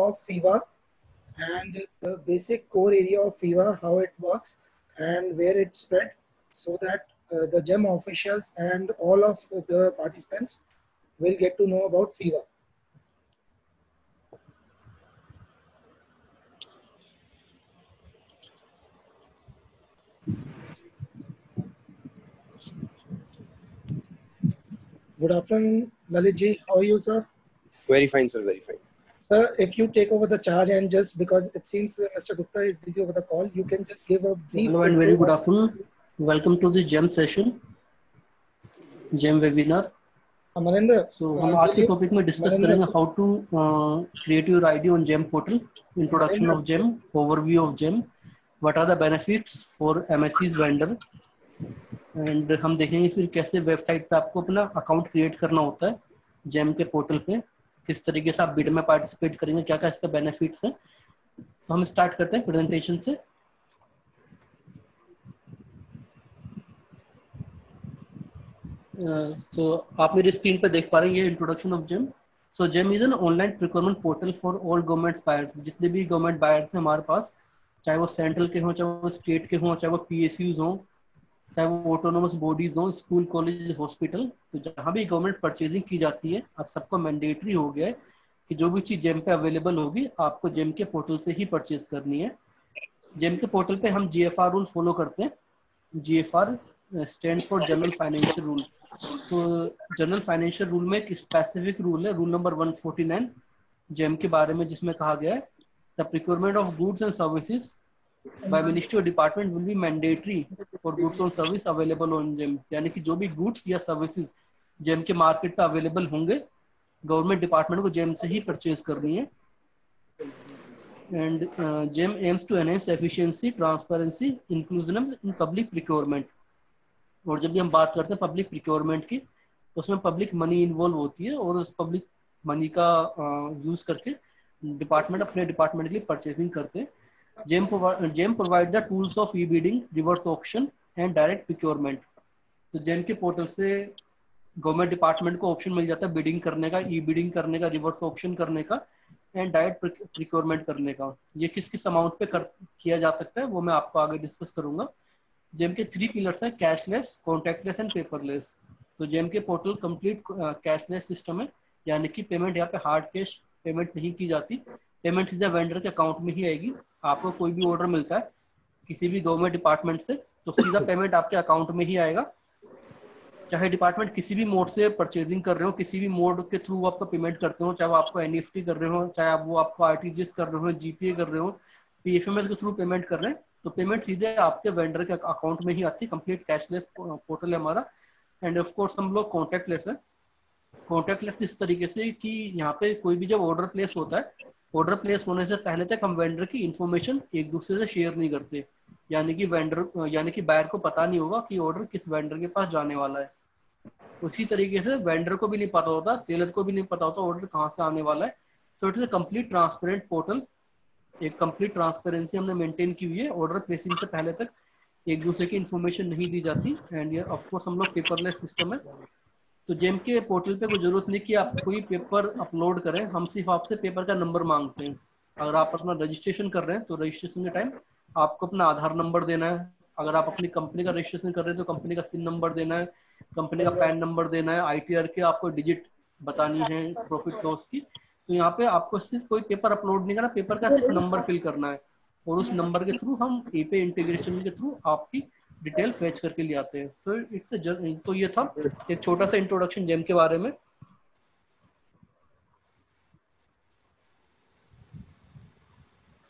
of FIVA and the basic core area of FIVA, how it works and where it spread, so that the GEM officials and all of the participants will get to know about FIVA. Good afternoon, Lalit ji. How are you, sir? Very fine, sir. Very fine. Sir, if you take over the charge, and just because it seems Mr. Gupta is busy over the call, you can just give a brief. Hello and very good afternoon. Welcome to the GEM session, GEM webinar. Amarinder, So हम आज के topic में discuss करेंगे how to create your ID on GEM portal, introduction of GEM, overview of GEM, what are the benefits for MSC's vendor, and हम देखेंगे फिर कैसे website पे आपको अपना अकाउंट क्रिएट करना होता है GEM के पोर्टल पे, किस तरीके से आप बिड में पार्टिसिपेट करेंगे, क्या क्या इसका बेनिफिट्स है। तो हम स्टार्ट करते हैं प्रेजेंटेशन से। तो आप मेरी स्क्रीन पे देख पा रहे हैं ये introduction of GEM। So GEM is an online procurement portal for all government buyers. जितने भी गवर्नमेंट बायर्स हैं हमारे पास, चाहे वो सेंट्रल के हों, चाहे वो स्टेट के हों, चाहे वो PSUs हों, चाहे वो ऑटोनोमस बॉडीज हों, स्कूल, कॉलेज, हॉस्पिटल, तो जहाँ भी गवर्नमेंट परचेजिंग की जाती है, आप सबको मैंडेटरी हो गया है कि जो भी चीज़ GEM पे अवेलेबल होगी आपको GEM के पोर्टल से ही परचेज करनी है। GEM के पोर्टल पे हम GFR रूल फॉलो करते हैं। GFR stand for general financial rule. तो जनरल फाइनेंशियल रूल में एक स्पेसिफिक रूल है, रूल नंबर 149 GEM के बारे में, जिसमें कहा गया है the procurement of goods and services by ministry और department will be mandatory for goods और सर्विस अवेलेबल ऑन GEM। यानी कि जो भी गुड्स या सर्विसेज GEM के मार्केट पे अवेलेबल होंगे, गवर्नमेंट डिपार्टमेंट को GEM से ही परचेज करनी है। And GEM aims to enhance efficiency, transparency, inclusiveness in public procurement. और जब भी हम बात करते हैं पब्लिक प्रिक्योरमेंट की, तो उसमें पब्लिक मनी इन्वॉल्व होती है और उस पब्लिक मनी का यूज करके डिपार्टमेंट अपने डिपार्टमेंट के लिए परचेजिंग करते हैं। GEM provide the tools of E bidding, reverse auction and direct procurement. तो GEM के पोर्टल से गवर्नमेंट डिपार्टमेंट को ऑप्शन मिल जाता है बिडिंग करने का, ई बिडिंग करने का, रिवर्स ऑक्शन करने का एंड डायरेक्ट प्रिक्योरमेंट करने का। ये किस किस अमाउंट पे किया जा सकता है वो मैं आपको आगे डिस्कस करूंगा। GEM के 3 पिलर्स है, कैशलेस, कॉन्टैक्टलेस एंड पेपरलेस। तो GEM के पोर्टल कंप्लीट कैशलेस सिस्टम है, यानी कि पेमेंट यहाँ पे हार्ड कैश पेमेंट नहीं की जाती, पेमेंट सीधा वेंडर के अकाउंट में ही आएगी। आपको कोई भी ऑर्डर मिलता है किसी भी गवर्नमेंट डिपार्टमेंट से, तो सीधा पेमेंट आपके अकाउंट में ही आएगा। चाहे डिपार्टमेंट किसी भी मोड से परचेजिंग कर रहे हो, किसी भी मोड के थ्रू आपको पेमेंट करते हो, चाहे वो आपको NEFT कर रहे हो, चाहे वो आपको RTGS कर रहे हो, GPA कर रहे हो, PFMS के थ्रू पेमेंट कर रहे हैं, तो पेमेंट सीधे आपके वेंडर के अकाउंट में ही आती है। कंप्लीट कैशलेस पोर्टल है हमारा। एंड ऑफ कोर्स हम लोग कॉन्टैक्टलेस है। कॉन्टैक्टलेस इस तरीके से कि यहाँ पे कोई भी जब ऑर्डर प्लेस होता है, ऑर्डर प्लेस होने से पहले तक हम वेंडर की इन्फॉर्मेशन एक दूसरे से शेयर नहीं करते, यानी कि बायर को पता नहीं होगा कि ऑर्डर किस वेंडर के पास जाने वाला है। उसी तरीके से वेंडर को भी नहीं पता होता, सेलर को भी नहीं पता होता ऑर्डर कहाँ से आने वाला है। So it is a complete transparent portal. एक कंप्लीट ट्रांसपेरेंसी हमने मेंटेन की हुई है। ऑर्डर प्लेसिंग से पहले तक एक दूसरे की इन्फॉर्मेशन नहीं दी जाती। एंड ये ऑफ कोर्स हम लोग पेपरलेस सिस्टम है। तो GEM के पोर्टल पे कोई जरूरत नहीं कि आप कोई पेपर अपलोड करें, हम सिर्फ आपसे पेपर का नंबर मांगते हैं। अगर आप अपना रजिस्ट्रेशन कर रहे हैं तो रजिस्ट्रेशन के टाइम आपको अपना आधार नंबर देना है। अगर आप अपनी कंपनी का रजिस्ट्रेशन कर रहे हैं तो कंपनी का SIN नंबर देना है, कंपनी का पैन नंबर देना है, ITR के आपको डिजिट बतानी है प्रॉफिट लॉस की। तो यहाँ पे आपको सिर्फ कोई पेपर अपलोड नहीं करना, पेपर का सिर्फ नंबर फिल करना है और उस नंबर के थ्रू हम API इंटीग्रेशन के थ्रू आपकी डिटेल फेच करके ले आते हैं। तो ये था एक छोटा सा इंट्रोडक्शन GEM के बारे में।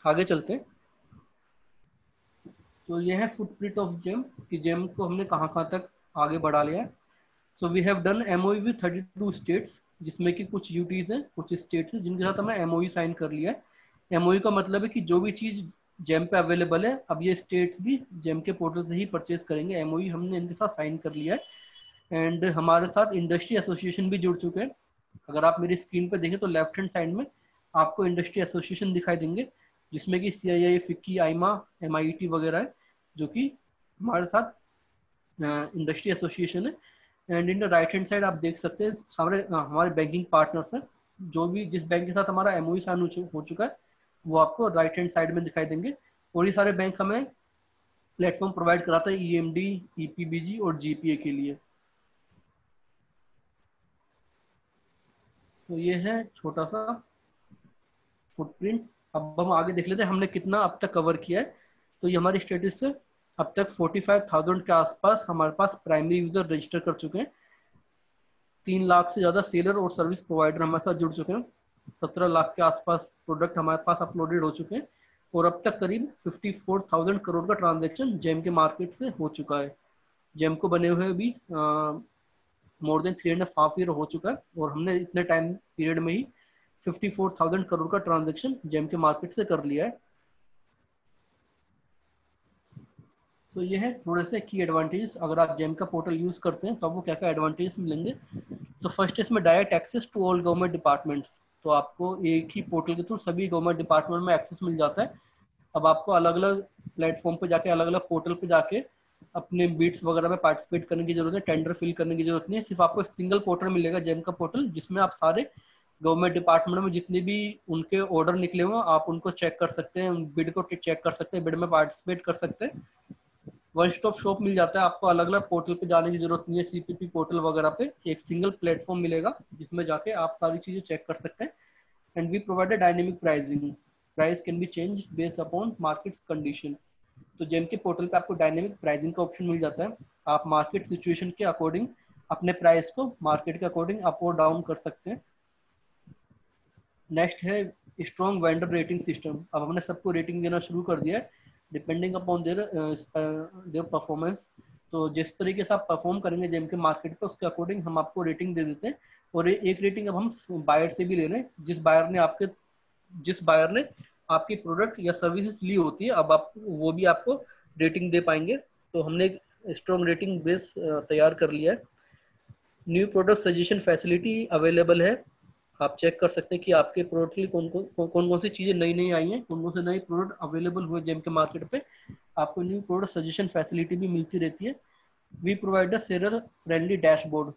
आगे चलते हैं। तो ये है फुटप्रिंट ऑफ GEM कि GEM को हमने कहाँ कहाँ तक आगे बढ़ा लिया है। So we have done MOU with 32 states, जिसमें कि कुछ UTs हैं, कुछ स्टेट्स हैं जिनके साथ हमने MOU साइन कर लिया है। MOU का मतलब है कि जो भी चीज़ GEM पे अवेलेबल है, अब ये स्टेट्स भी GEM के पोर्टल से ही परचेज करेंगे। MOU हमने इनके साथ साइन कर लिया है। एंड हमारे साथ इंडस्ट्री एसोसिएशन भी जुड़ चुके हैं। अगर आप मेरी स्क्रीन पे देखें तो लेफ्ट हैंड साइड में आपको इंडस्ट्री एसोसिएशन दिखाई देंगे, जिसमें कि CII, FICCI, AIMA, MIT वगैरह है, जो कि हमारे साथ इंडस्ट्री एसोसिएशन है। And in the right hand side आप देख सकते हैं सारे हमारे बैंकिंग पार्टनर्स हैं। जो भी जिस बैंक के साथ हमारा एमओयू साइन हो चुका है वो आपको राइट हैंड साइड में दिखाई देंगे। और ये सारे बैंक हमें प्लेटफॉर्म प्रोवाइड कराता है ईएमडी, ईपीबीजी और जीपीए के लिए। तो ये है छोटा सा फुटप्रिंट। अब हम आगे देख लेते हैं हमने कितना अब तक कवर किया है। तो ये हमारी स्टेटस है, अब तक 45,000 के आसपास हमारे पास प्राइमरी यूजर रजिस्टर कर चुके हैं। 3 लाख से ज़्यादा सेलर और सर्विस प्रोवाइडर हमारे साथ जुड़ चुके हैं। 17 लाख के आसपास प्रोडक्ट हमारे पास अपलोडेड हो चुके हैं। और अब तक करीब 54,000 करोड़ का ट्रांजैक्शन जेम के मार्केट से हो चुका है। जेम को बने हुए भी मोर देन 3.5 ईयर हो चुका है और हमने इतने टाइम पीरियड में ही 54,000 करोड़ का ट्रांजैक्शन जेम के मार्केट से कर लिया है। तो ये है थोड़े से की एडवांटेजेस। अगर आप जेम का पोर्टल यूज करते हैं तो आपको क्या क्या एडवांटेजेस मिलेंगे। तो फर्स्ट इसमें direct access to all government departments. तो आपको एक ही पोर्टल के थ्रू सभी गवर्नमेंट डिपार्टमेंट में एक्सेस मिल जाता है। अब आपको अलग अलग प्लेटफॉर्म पे जाके, अलग अलग पोर्टल पे जाके अपने बीट्स वगैरह में पार्टिसिपेट करने की जरूरत है, टेंडर फिल करने की जरूरत नहीं है। सिर्फ आपको एक सिंगल पोर्टल मिलेगा जेम का पोर्टल, जिसमें आप सारे गवर्नमेंट डिपार्टमेंट में जितने भी उनके ऑर्डर निकले हुए आप उनको चेक कर सकते हैं, बिड को चेक कर सकते हैं, बिड में पार्टिसिपेट कर सकते हैं। वन स्टॉप शॉप मिल जाता है, आपको अलग अलग पोर्टल पे जाने की जरूरत नहीं है। सीपीपी पोर्टल वगैरह पे एक सिंगल प्लेटफॉर्म मिलेगा जिसमें जाके आप सारी चीजें चेक कर सकते हैं। And we provide a dynamic pricing, price can be change based upon market condition. तो जेम के पोर्टल पे आपको डायनेमिक प्राइसिंग का ऑप्शन मिल जाता है। आप मार्केट सिचुएशन के अकॉर्डिंग अपने प्राइस को मार्केट के अकॉर्डिंग अप और डाउन कर सकते हैं। नेक्स्ट है स्ट्रॉन्ग वेंडर रेटिंग सिस्टम। अब हमने सबको रेटिंग देना शुरू कर दिया है डिपेंडिंग अपॉन देयर परफॉर्मेंस। तो जिस तरीके से आप परफॉर्म करेंगे जेम के मार्केट पे उसके अकॉर्डिंग हम आपको रेटिंग दे देते हैं। और एक रेटिंग अब हम बायर से भी ले रहे हैं। जिस बायर ने आपकी प्रोडक्ट या सर्विसेज ली होती है, अब आप वो भी आपको रेटिंग दे पाएंगे। तो हमने एक स्ट्रॉन्ग रेटिंग बेस तैयार कर लिया है। New product suggestion facility available है। आप चेक कर सकते हैं कि आपके प्रोडक्ट के लिए कौन सी चीजें नई नई आई हैं, कौन कौन से नए प्रोडक्ट अवेलेबल हुए जेम के मार्केट पे। आपको न्यू प्रोडक्ट सजेशन फैसिलिटी भी मिलती रहती है। We provide a seller friendly dashboard.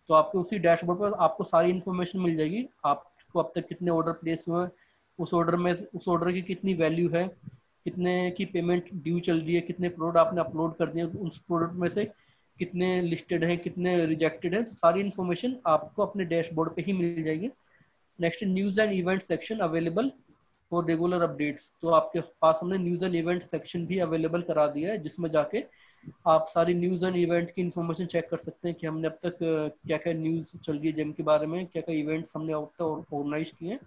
तो आपके उसी डैशबोर्ड पर आपको सारी इन्फॉर्मेशन मिल जाएगी। आपको अब तक कितने ऑर्डर प्लेस हुए हैं, उस ऑर्डर की कितनी वैल्यू है, कितने की पेमेंट ड्यू चल रही है, कितने प्रोडक्ट आपने अपलोड कर दिए, उस प्रोडक्ट में से कितने लिस्टेड हैं, कितने रिजेक्टेड हैं। तो सारी इन्फॉर्मेशन आपको अपने डैशबोर्ड पे ही मिल जाएगी। Next news and event section available for regular updates. तो आपके पास हमने न्यूज एंड इवेंट सेक्शन भी अवेलेबल करा दिया है, जिसमें जाके आप सारी न्यूज एंड इवेंट की इन्फॉर्मेशन चेक कर सकते हैं कि हमने अब तक क्या क्या न्यूज चल रही है जेम के बारे में, क्या क्या इवेंट्स हमने अब तक ऑर्गेनाइज किए हैं।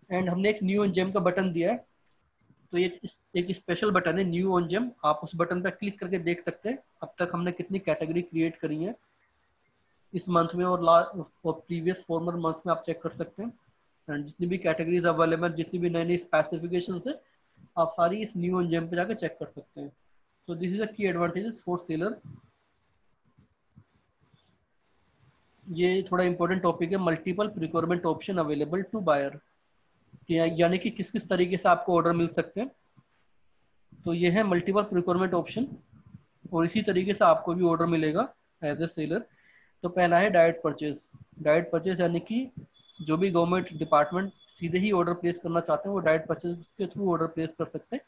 एंड हमने एक न्यू ऑन जेम का बटन दिया है। तो ये एक स्पेशल बटन है न्यू ऑन जेम। आप उस बटन पर क्लिक करके देख सकते हैं अब तक हमने कितनी कैटेगरी क्रिएट करी है इस मंथ में, और प्रीवियस फॉर्मर मंथ में आप चेक कर सकते हैं। एंड जितनी भी कैटेगरीज अवेलेबल, जितनी भी नई नई स्पेसिफिकेशन है, आप सारी इस न्यू ऑन जेम पे जाकर चेक कर सकते हैं। सो दिस इज अ की एडवांटेजेस फॉर सेलर। ये थोड़ा इंपॉर्टेंट टॉपिक है, multiple procurement option available to buyer, यानी कि किस किस तरीके से आपको ऑर्डर मिल सकते हैं। तो ये है मल्टीपल प्रिक्योरमेंट ऑप्शन, और इसी तरीके से आपको भी ऑर्डर मिलेगा एज ए सेलर। तो पहला है डायरेक्ट परचेज। डायरेक्ट परचेज यानी कि जो भी गवर्नमेंट डिपार्टमेंट सीधे ही ऑर्डर प्लेस करना चाहते हैं वो डायरेक्ट परचेज के थ्रू ऑर्डर प्लेस कर सकते हैं।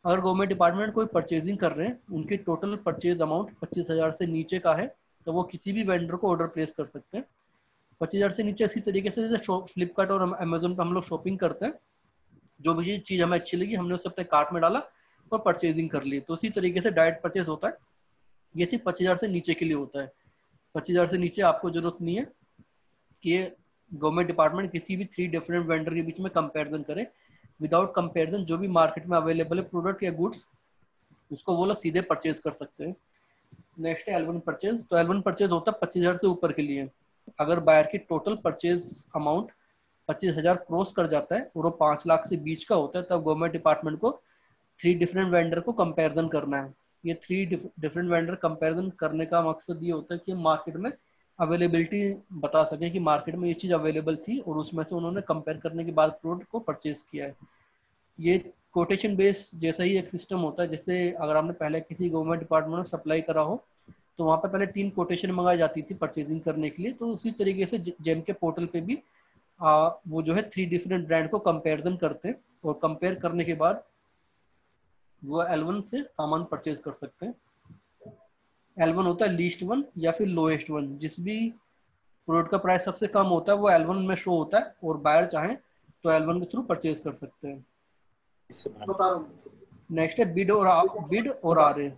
अगर गवर्नमेंट डिपार्टमेंट कोई परचेजिंग कर रहे हैं, उनकी टोटल परचेज अमाउंट 25,000 से नीचे का है, तो वो किसी भी वेंडर को ऑर्डर प्लेस कर सकते हैं। 25,000 से नीचे इसी तरीके से जैसे फ्लिपकार्ट और अमेजोन पर हम लोग शॉपिंग करते हैं, जो भी चीज हमें अच्छी लगी हमने उसे अपने कार्ट में डाला और परचेजिंग कर ली। तो उसी तरीके से डायरेक्ट परचेज होता है। ये सिर्फ 25,000 से नीचे के लिए होता है। 25,000 से नीचे आपको जरूरत नहीं है कि गवर्नमेंट डिपार्टमेंट किसी भी 3 डिफरेंट वेंडर के बीच में कंपैरिजन करे। विदाउट कंपैरिजन जो भी मार्केट में अवेलेबल है प्रोडक्ट या गुड्स, उसको वो लोग सीधे परचेज कर सकते हैं। नेक्स्ट है L1 परचेज। तो L1 परचेज होता है 25,000 से ऊपर के लिए। अगर बायर की टोटल परचेज अमाउंट 25,000 क्रॉस कर जाता है और वो 5 लाख से बीच का होता है, तब गवर्नमेंट डिपार्टमेंट को 3 डिफरेंट वेंडर को कंपैरिजन करना है। ये 3 डिफरेंट वेंडर कंपैरिजन करने का मकसद ये होता है कि मार्केट में अवेलेबिलिटी बता सके कि मार्केट में ये चीज़ अवेलेबल थी और उसमें से उन्होंने कंपेयर करने के बाद प्रोडक्ट को परचेज किया है। ये कोटेशन बेस जैसा ही एक सिस्टम होता है। जैसे अगर आपने पहले किसी गवर्नमेंट डिपार्टमेंट में सप्लाई करा हो तो वहाँ पे पहले 3 कोटेशन मंगाई जाती थी परचेजिंग करने के लिए, तो उसी तरीके से जेम के पोर्टल पे भी वो जो है 3 डिफरेंट ब्रांड को कंपैरिजन करते हैं और कंपेयर करने के बाद वो L1 से सामान परचेज कर सकते हैं। L1 होता है लीस्ट वन या फिर लोएस्ट वन, जिस भी प्रोडक्ट का प्राइस सबसे कम होता है वो L1 में शो होता है और बायर चाहें तो L1 के थ्रू परचेज कर सकते हैं। बता रहा हूँ। नेक्स्ट है बिड और आरए।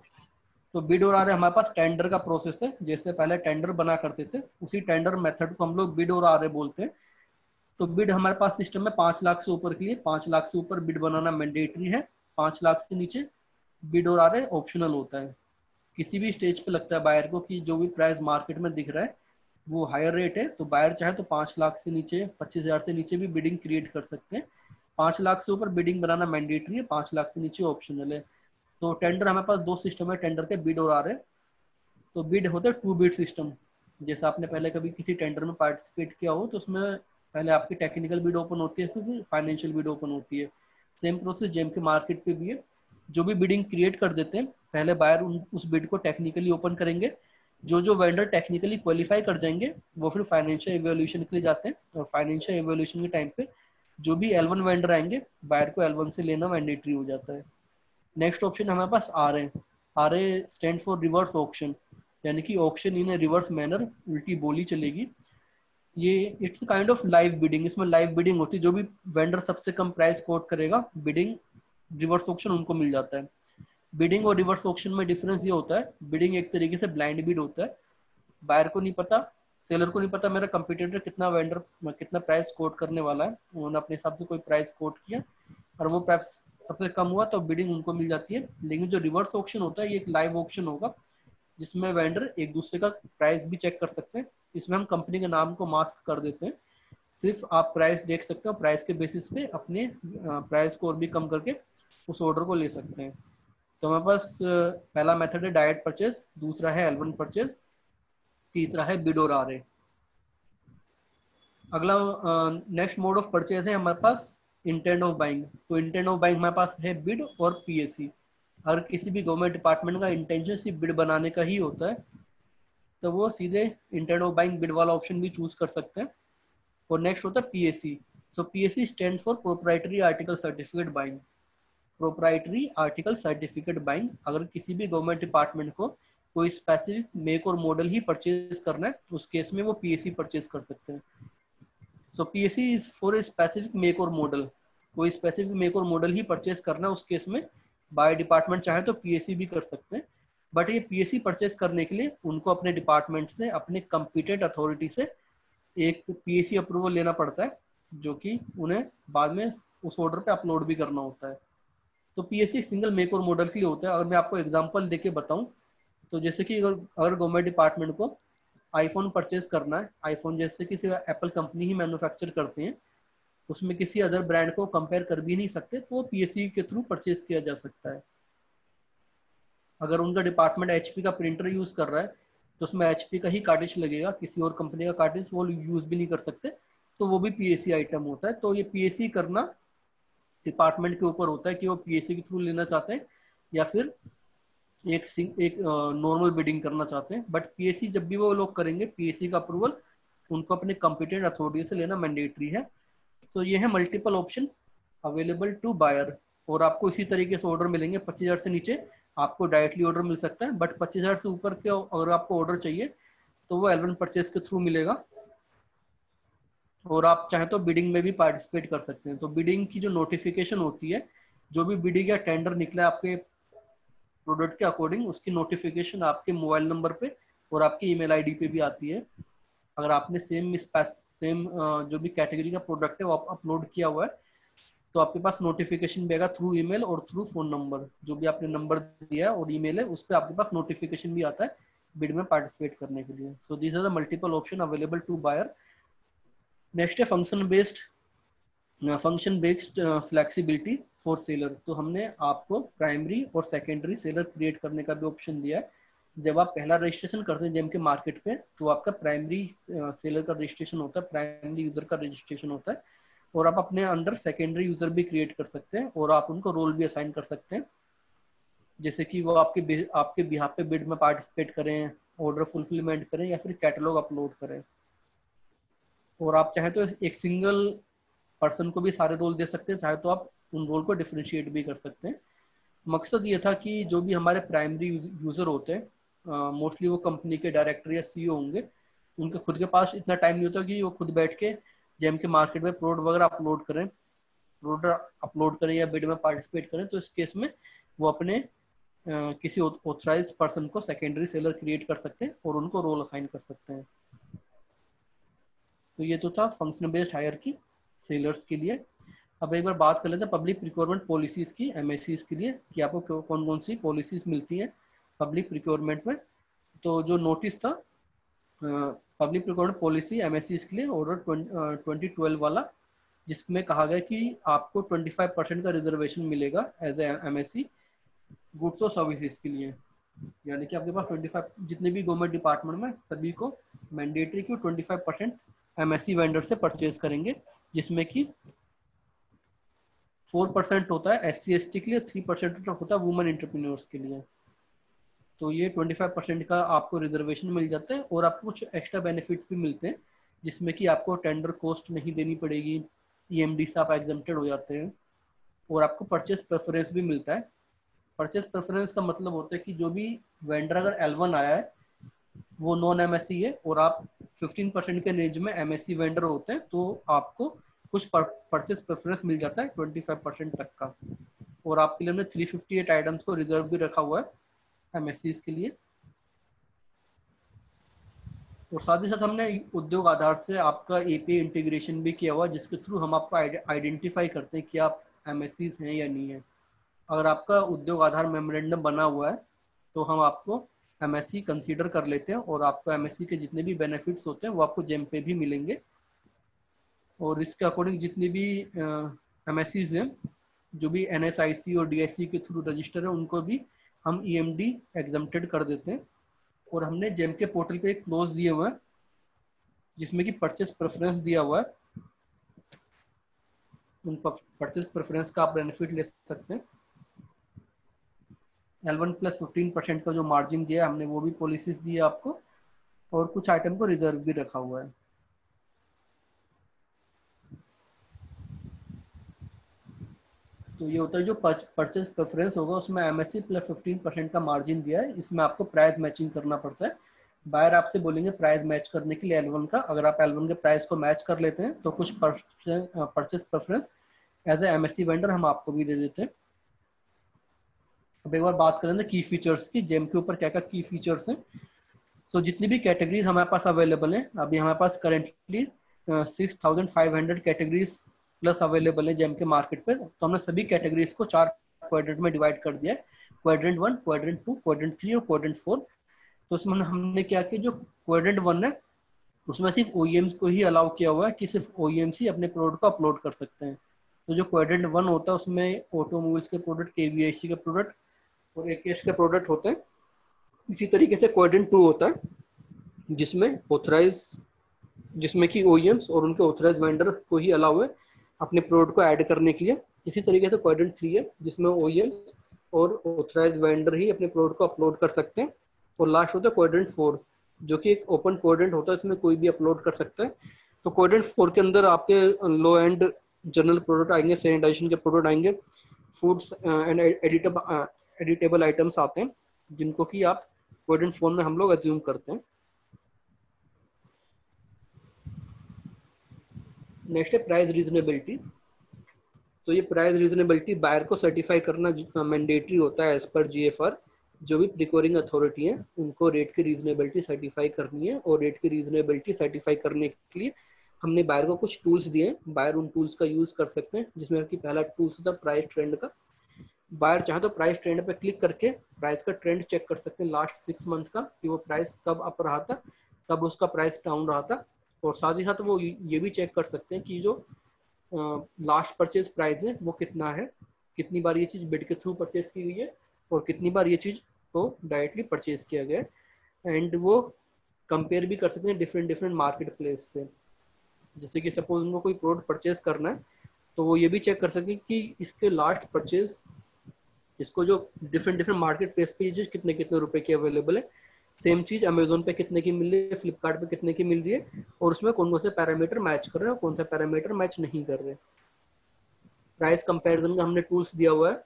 तो बिड और आरए हमारे पास टेंडर का प्रोसेस है। जैसे पहले टेंडर बना करते थे, उसी टेंडर मेथड को हम लोग बिड और आरए बोलते हैं। तो बिड हमारे पास सिस्टम में 5 लाख से ऊपर के लिए 5 लाख से ऊपर बिड बनाना मैंडेटरी है। 5 लाख से नीचे बिड और आरए ऑप्शनल होता है। किसी भी स्टेज पे लगता है बायर को कि जो भी प्राइस मार्केट में दिख रहा है वो हायर रेट है, तो बायर चाहे तो 5 लाख से नीचे 25,000 से नीचे भी बिडिंग क्रिएट कर सकते हैं। 5 लाख से ऊपर बिडिंग बनाना मैंडेटरी है, 5 लाख से नीचे ऑप्शनल है। तो टेंडर हमारे पास 2 सिस्टम है टेंडर के, बिड और आरए। तो बिड होता है 2 बिड सिस्टम। जैसे आपने पहले कभी किसी टेंडर में पार्टिसिपेट किया हो तो उसमें पहले आपकी टेक्निकल बिड ओपन होती है, फिर फाइनेंशियल बिड ओपन होती है। सेम प्रोसेस जेम के मार्केट पे भी है। जो भी बिडिंग क्रिएट कर देते हैं पहले बायर उस बिड को टेक्निकली ओपन करेंगे। जो वेंडर टेक्निकली क्वालिफाई कर जाएंगे वो फिर फाइनेंशियल इवैल्यूएशन के लिए जाते हैं, और फाइनेंशियल इवैल्यूएशन के टाइम पे जो भी L1 वेंडर आएंगे बायर को L1 से लेना मैंडेटरी हो जाता है। नेक्स्ट ऑप्शन हमारे पास RA stand for reverse auction, यानी कि ऑक्शन इन रिवर्स मैनर, उल्टी बोली चलेगी। ये it's kind of live bidding. इसमें लाइव बिडिंग होती है, जो भी वेंडर सबसे कम प्राइस कोट करेगा बिडिंग रिवर्स ऑक्शन उनको मिल जाता है। बिडिंग और रिवर्स ऑक्शन में डिफरेंस ये होता है, बिडिंग एक तरीके से ब्लाइंड बिड होता है। बायर को नहीं पता, सेलर को नहीं पता मेरा कंपटीटर कितना प्राइस कोट करने वाला है। उन्होंने अपने हिसाब से कोई प्राइस कोट किया और वो प्राइस सबसे कम हुआ तो बिडिंग उनको मिल जाती है। लेकिन जो रिवर्स ऑक्शन होता है ये एक लाइव ऑक्शन होगा, जिसमें वेंडर एक दूसरे का प्राइस भी चेक कर सकते हैं। इसमें हम कंपनी के नाम को मास्क कर देते हैं, सिर्फ आप प्राइस देख सकते हो, प्राइस के बेसिस पे अपने प्राइस को और भी कम करके उस ऑर्डर को ले सकते हैं। तो हमारे पास पहला मेथड है डायरेक्ट परचेज, दूसरा है L1 परचेज, तीसरा है बिड और आरए। अगला नेक्स्ट मोड ऑफ परचेज है हमारे पास इंटेंट ऑफ बाइंग। तो इंटेंट ऑफ बाइंग हमारे पास है बिड और पीएससी। अगर किसी भी गवर्नमेंट डिपार्टमेंट का इंटेंशन सिर्फ बिड बनाने का ही होता है तो वो सीधे इंटेंट ऑफ बाइंग बिड वाला ऑप्शन भी चूज कर सकते हैं। और नेक्स्ट होता है PSC. So PSC stand for proprietary article certificate buying. Proprietary article certificate buying, अगर किसी भी गवर्नमेंट डिपार्टमेंट को कोई स्पेसिफिक मेक और मॉडल ही परचेज करना है उस केस में वो पीएससी परचेज कर सकते हैं। So PSC is for a specific make और मॉडल। कोई स्पेसिफिक मेक और मॉडल ही परचेज करना है उस केस में बाय डिपार्टमेंट चाहे तो पीएससी भी कर सकते हैं। बट ये पीएससी परचेज करने के लिए उनको अपने डिपार्टमेंट से, अपने कंपिटेंट अथॉरिटी से एक पीएससी अप्रूवल लेना पड़ता है, जो कि उन्हें बाद में उस ऑर्डर पे अपलोड भी करना होता है। तो पीएससी सिंगल मेक और मॉडल के लिए होता है। अगर मैं आपको एग्जांपल देके बताऊं तो जैसे कि अगर गवर्नमेंट डिपार्टमेंट को आईफोन परचेज करना है, आईफोन जैसे किसी एप्पल कंपनी ही मैन्युफैक्चर करते हैं, उसमें किसी अदर ब्रांड को कंपेयर कर भी नहीं सकते, तो वो पीएससी के थ्रू परचेज किया जा सकता है। अगर उनका डिपार्टमेंट एचपी का प्रिंटर यूज कर रहा है तो उसमें एचपी का ही कार्टिज लगेगा, किसी और कंपनी का कार्टिज वो यूज भी नहीं कर सकते, तो वो भी पीएससी आइटम होता है। तो ये पीएससी करना डिपार्टमेंट के ऊपर होता है कि वो पीएससी के थ्रू लेना चाहते हैं या फिर एक नॉर्मल बिडिंग करना चाहते हैं। बट पीएससी जब भी वो लोग करेंगे, पीएससी का अप्रूवल उनको अपने कॉम्पिटेंट अथॉरिटी से लेना मैंडेटरी है। तो ये है multiple option available to buyer. और आपको इसी तरीके से ऑर्डर मिलेंगे। 25,000 से नीचे आपको डायरेक्टली ऑर्डर मिल सकता है, बट 25,000 से ऊपर के अगर आपको ऑर्डर चाहिए तो वो L1 परचेज के थ्रू मिलेगा। और आप चाहें तो बिडिंग में भी पार्टिसिपेट कर सकते हैं। तो बिडिंग की जो नोटिफिकेशन होती है, जो भी बिडिंग या टेंडर निकला है आपके प्रोडक्ट के अकॉर्डिंग, उसकी नोटिफिकेशन आपके मोबाइल नंबर पे और आपकी ईमेल आईडी पे भी आती है। अगर आपने सेम जो भी कैटेगरी का प्रोडक्ट है वो अपलोड किया हुआ है तो आपके पास नोटिफिकेशन भी आएगा थ्रू ईमेल और थ्रू फोन नंबर। जो भी आपने नंबर दिया है और ईमेल है उस पर आपके पास नोटिफिकेशन भी आता है बिड में पार्टिसिपेट करने के लिए। So this are the multiple option available to buyer. Next है function based flexibility for seller. तो हमने आपको प्राइमरी और सेकेंडरी सेलर क्रिएट करने का भी ऑप्शन दिया है। जब आप पहला रजिस्ट्रेशन करते हैं जेम के मार्केट पे तो आपका प्राइमरी सेलर का रजिस्ट्रेशन होता है, प्राइमरी यूजर का रजिस्ट्रेशन होता है, और आप अपने अंडर सेकेंडरी यूजर भी क्रिएट कर सकते हैं और आप उनको रोल भी असाइन कर सकते हैं, जैसे कि वो आपके बिहाफ पे बिड में पार्टिसिपेट करें, ऑर्डर फुलफिलमेंट करें या फिर कैटलॉग अपलोड करें। और आप चाहे तो एक सिंगल पर्सन को भी सारे रोल दे सकते हैं, चाहे तो आप उन रोल को डिफरेंशिएट भी कर सकते हैं। मकसद ये था कि जो भी हमारे प्राइमरी यूजर होते हैं, मोस्टली वो कंपनी के डायरेक्टर या सीईओ होंगे, उनके खुद के पास इतना टाइम नहीं होता कि वो खुद बैठ के जेम के मार्केट में प्रोडक्ट वगैरह अपलोड करें या बिड में पार्टिसिपेट करें। तो इस केस में वो अपने किसी ऑथराइज पर्सन को सेकेंडरी सेलर क्रिएट कर सकते हैं और उनको रोल असाइन कर सकते हैं। तो ये तो था फंक्शन बेस्ड हायरार्की सेलर्स के लिए। अब एक बार बात कर लेते हैं पब्लिक प्रिक्योरमेंट पॉलिसीज की, एमएससीज के लिए, कि आपको कौन कौन सी पॉलिसीज मिलती हैं पब्लिक प्रिक्योरमेंट में। तो जो नोटिस था पब्लिक प्रिक्योरमेंट पॉलिसी एमएससीज के लिए, ऑर्डर 2012 वाला, जिसमें कहा गया कि आपको 25% का रिजर्वेशन मिलेगा एज ए एमएससी गुड्स और सर्विसेज के लिए। यानी कि आपके पास 25 जितने भी गवर्नमेंट डिपार्टमेंट में सभी को मैंडेटरी की 25% एमएससी वेंडर से परचेज करेंगे, जिसमें कि 4% होता है SC/ST के लिए, 3% होता है वुमेन एंटरप्रेन्योर्स के लिए। तो ये 25% का आपको रिजर्वेशन मिल जाता है और आपको कुछ एक्स्ट्रा बेनिफिट्स भी मिलते हैं, जिसमें कि आपको टेंडर कॉस्ट नहीं देनी पड़ेगी, EMD से आप एग्जम्प्टेड हो जाते हैं और आपको परचेज प्रेफरेंस भी मिलता है। परचेज प्रेफरेंस का मतलब होता है कि जो भी वेंडर अगर L1 आया है वो नॉन MSC है और आप 15% के रेंज में MSC वेंडर होते हैं, तो आपको कुछ परचेज प्रेफरेंस मिल जाता है 25% तक का। और आपके लिए हमने 358 आइटम्स को रिजर्व भी रखा हुआ है MSCs के लिए। और साथ ही साथ हमने उद्योग आधार से आपका API इंटीग्रेशन भी किया हुआ है, जिसके थ्रू हम आपको आइडेंटिफाई करते हैं कि आप MSCs हैं या नहीं है। अगर आपका उद्योग आधार मेमोरेंडम बना हुआ है तो हम आपको MSC कंसीडर कर लेते हैं और आपको MSC के जितने भी बेनिफिट्स होते हैं वो आपको जेम पे भी मिलेंगे। और इसके अकॉर्डिंग जितनी भी MSCs हैं, जो भी NSIC और DIC के थ्रू रजिस्टर है, उनको भी हम EMD एग्जम्प्टेड कर देते हैं। और हमने जेम के पोर्टल पे एक क्लोज दिए हुआ है जिसमें कि परचेज प्रेफरेंस दिया हुआ है। उन परचेज प्रेफरेंस का आप बेनिफिट ले सकते हैं। L1 प्लस 15% का जो मार्जिन दिया है हमने, वो भी पॉलिसीज दी है आपको, और कुछ आइटम को रिजर्व भी रखा हुआ है। तो ये होता है जो परचेज प्रेफरेंस होगा उसमें MSC प्लस 15% का मार्जिन दिया है। इसमें आपको प्राइस मैचिंग करना पड़ता है। बायर आपसे बोलेंगे प्राइस मैच करने के लिए L1 का, अगर आप L1 के प्राइस को मैच कर लेते हैं तो कुछ purchase preference as a MSC vendor हम आपको भी दे देते हैं। अब एक बार बात करें की फीचर्स की, जेम के ऊपर क्या क्या की फीचर्स हैं। तो जितनी भी कैटेगरीज हमारे पास अवेलेबल हैं, अभी हमारे पास करेंटली 6500 कैटेगरीज प्लस अवेलेबल है जेम के मार्केट पे। तो हमने सभी कैटेगरीज को 4 क्वाड्रेंट में डिवाइड कर दिया है, क्वाड्रेंट 1, क्वाड्रेंट 2, क्वाड्रेंट 3 और क्वाड्रेंट 4। तो उसमें हमने क्या किया, जो क्वाड्रेंट 1 है उसमें सिर्फ OEMs को ही अलाउ किया हुआ है कि सिर्फ OEMs ही अपने प्रोडक्ट को अपलोड कर सकते हैं। तो जो क्वाड्रेंट 1 होता है उसमें ऑटोमोबाइल्स के प्रोडक्ट, KVIC के प्रोडक्ट और AKS के प्रोडक्ट होते हैं। इसी तरीके से क्वाड्रेंट 2 होता है जिसमें कि OEMs और उनके ऑथराइज वेंडर को ही अलाउ है अपने प्रोडक्ट को ऐड करने के लिए। इसी तरीके से क्वाड्रेंट 3 है जिसमें OEMs और ऑथराइज वेंडर ही अपने प्रोडक्ट को अपलोड कर सकते हैं। और लास्ट होता है क्वाड्रेंट 4, जो कि एक ओपन क्वाड्रेंट होता है, इसमें कोई भी अपलोड कर सकता है। तो क्वाड्रेंट 4 के अंदर आपके लो एंड जनरल प्रोडक्ट आएंगे, सैनिटाइजेशन के प्रोडक्ट आएंगे, फूड्स एंड एडिटेबल आइटम्स आते हैं, जिनको कि आप क्वाड्रेंट 4 में हम लोग अज्यूम करते हैं। नेक्स्ट है प्राइस रीजनेबिलिटी। तो ये प्राइस रीजनेबिलिटी बायर को सर्टिफाई करना मैंडेटरी होता है एज पर GFR। जो भी प्रिकोरिंग अथॉरिटी है उनको रेट की रीजनेबिलिटी सर्टिफाई करनी है, और रेट की रीजनेबिलिटी सर्टिफाई करने के लिए हमने बायर को कुछ टूल्स दिए हैं। बायर उन टूल्स का यूज कर सकते हैं, जिसमें कि पहला टूल्स होता है प्राइस ट्रेंड का। बायर चाहे तो प्राइस ट्रेंड पे क्लिक करके प्राइस का ट्रेंड चेक कर सकते हैं लास्ट 6 मंथ का, कि वो प्राइस कब अप रहा था, कब उसका प्राइस डाउन रहा था। और साथ ही साथ वो ये भी चेक कर सकते हैं कि जो लास्ट परचेज प्राइस है वो कितना है, कितनी बार ये चीज़ बिड के थ्रू परचेज की गई है और कितनी बार ये चीज़ को डायरेक्टली परचेज किया गया है। एंड वो कंपेयर भी कर सकते हैं डिफरेंट मार्केट प्लेस से। जैसे कि सपोज उनको कोई प्रोडक्ट परचेज करना है तो वो ये भी चेक कर सकें कि इसके लास्ट परचेज, इसको जो डिफरेंट मार्केट प्लेस पे कितने रुपए की अवेलेबल है, सेम चीज अमेजोन पे कितने की मिल रही है, फ्लिपकार्ट पे कितने की मिल रही है, और उसमें कौन कौन से पैरामीटर मैच कर रहे हैं और कौन सा पैरामीटर मैच नहीं कर रहे। प्राइस कंपैरिजन का हमने टूल्स दिया हुआ है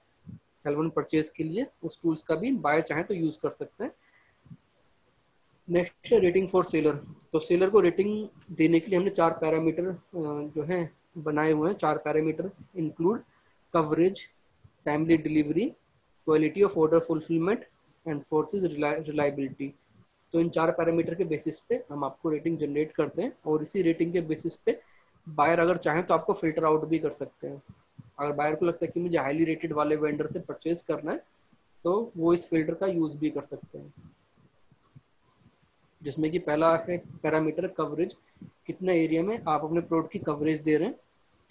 L1 परचेज के लिए, उस टूल्स का भी बायर चाहे तो यूज कर सकते हैं। नेक्स्ट है रेटिंग फॉर सेलर। तो सेलर को रेटिंग देने के लिए हमने 4 पैरामीटर जो है बनाए हुए हैं। 4 parameter include coverage, timely delivery, quality of order fulfilment and fourth is reliability. तो इन 4 पैरामीटर के बेसिस पे हम आपको रेटिंग जनरेट करते हैं, और इसी रेटिंग के बेसिस पे बायर अगर चाहें तो आपको फिल्टर आउट भी कर सकते हैं। अगर बायर को लगता है कि मुझे हाईली रेटेड वाले वेंडर से परचेज करना है, तो वो इस फिल्टर का यूज भी कर सकते हैं। जिसमें कि पहला है पैरामीटर कवरेज, कितना एरिया में आप अपने प्रोडक्ट की कवरेज दे रहे हैं,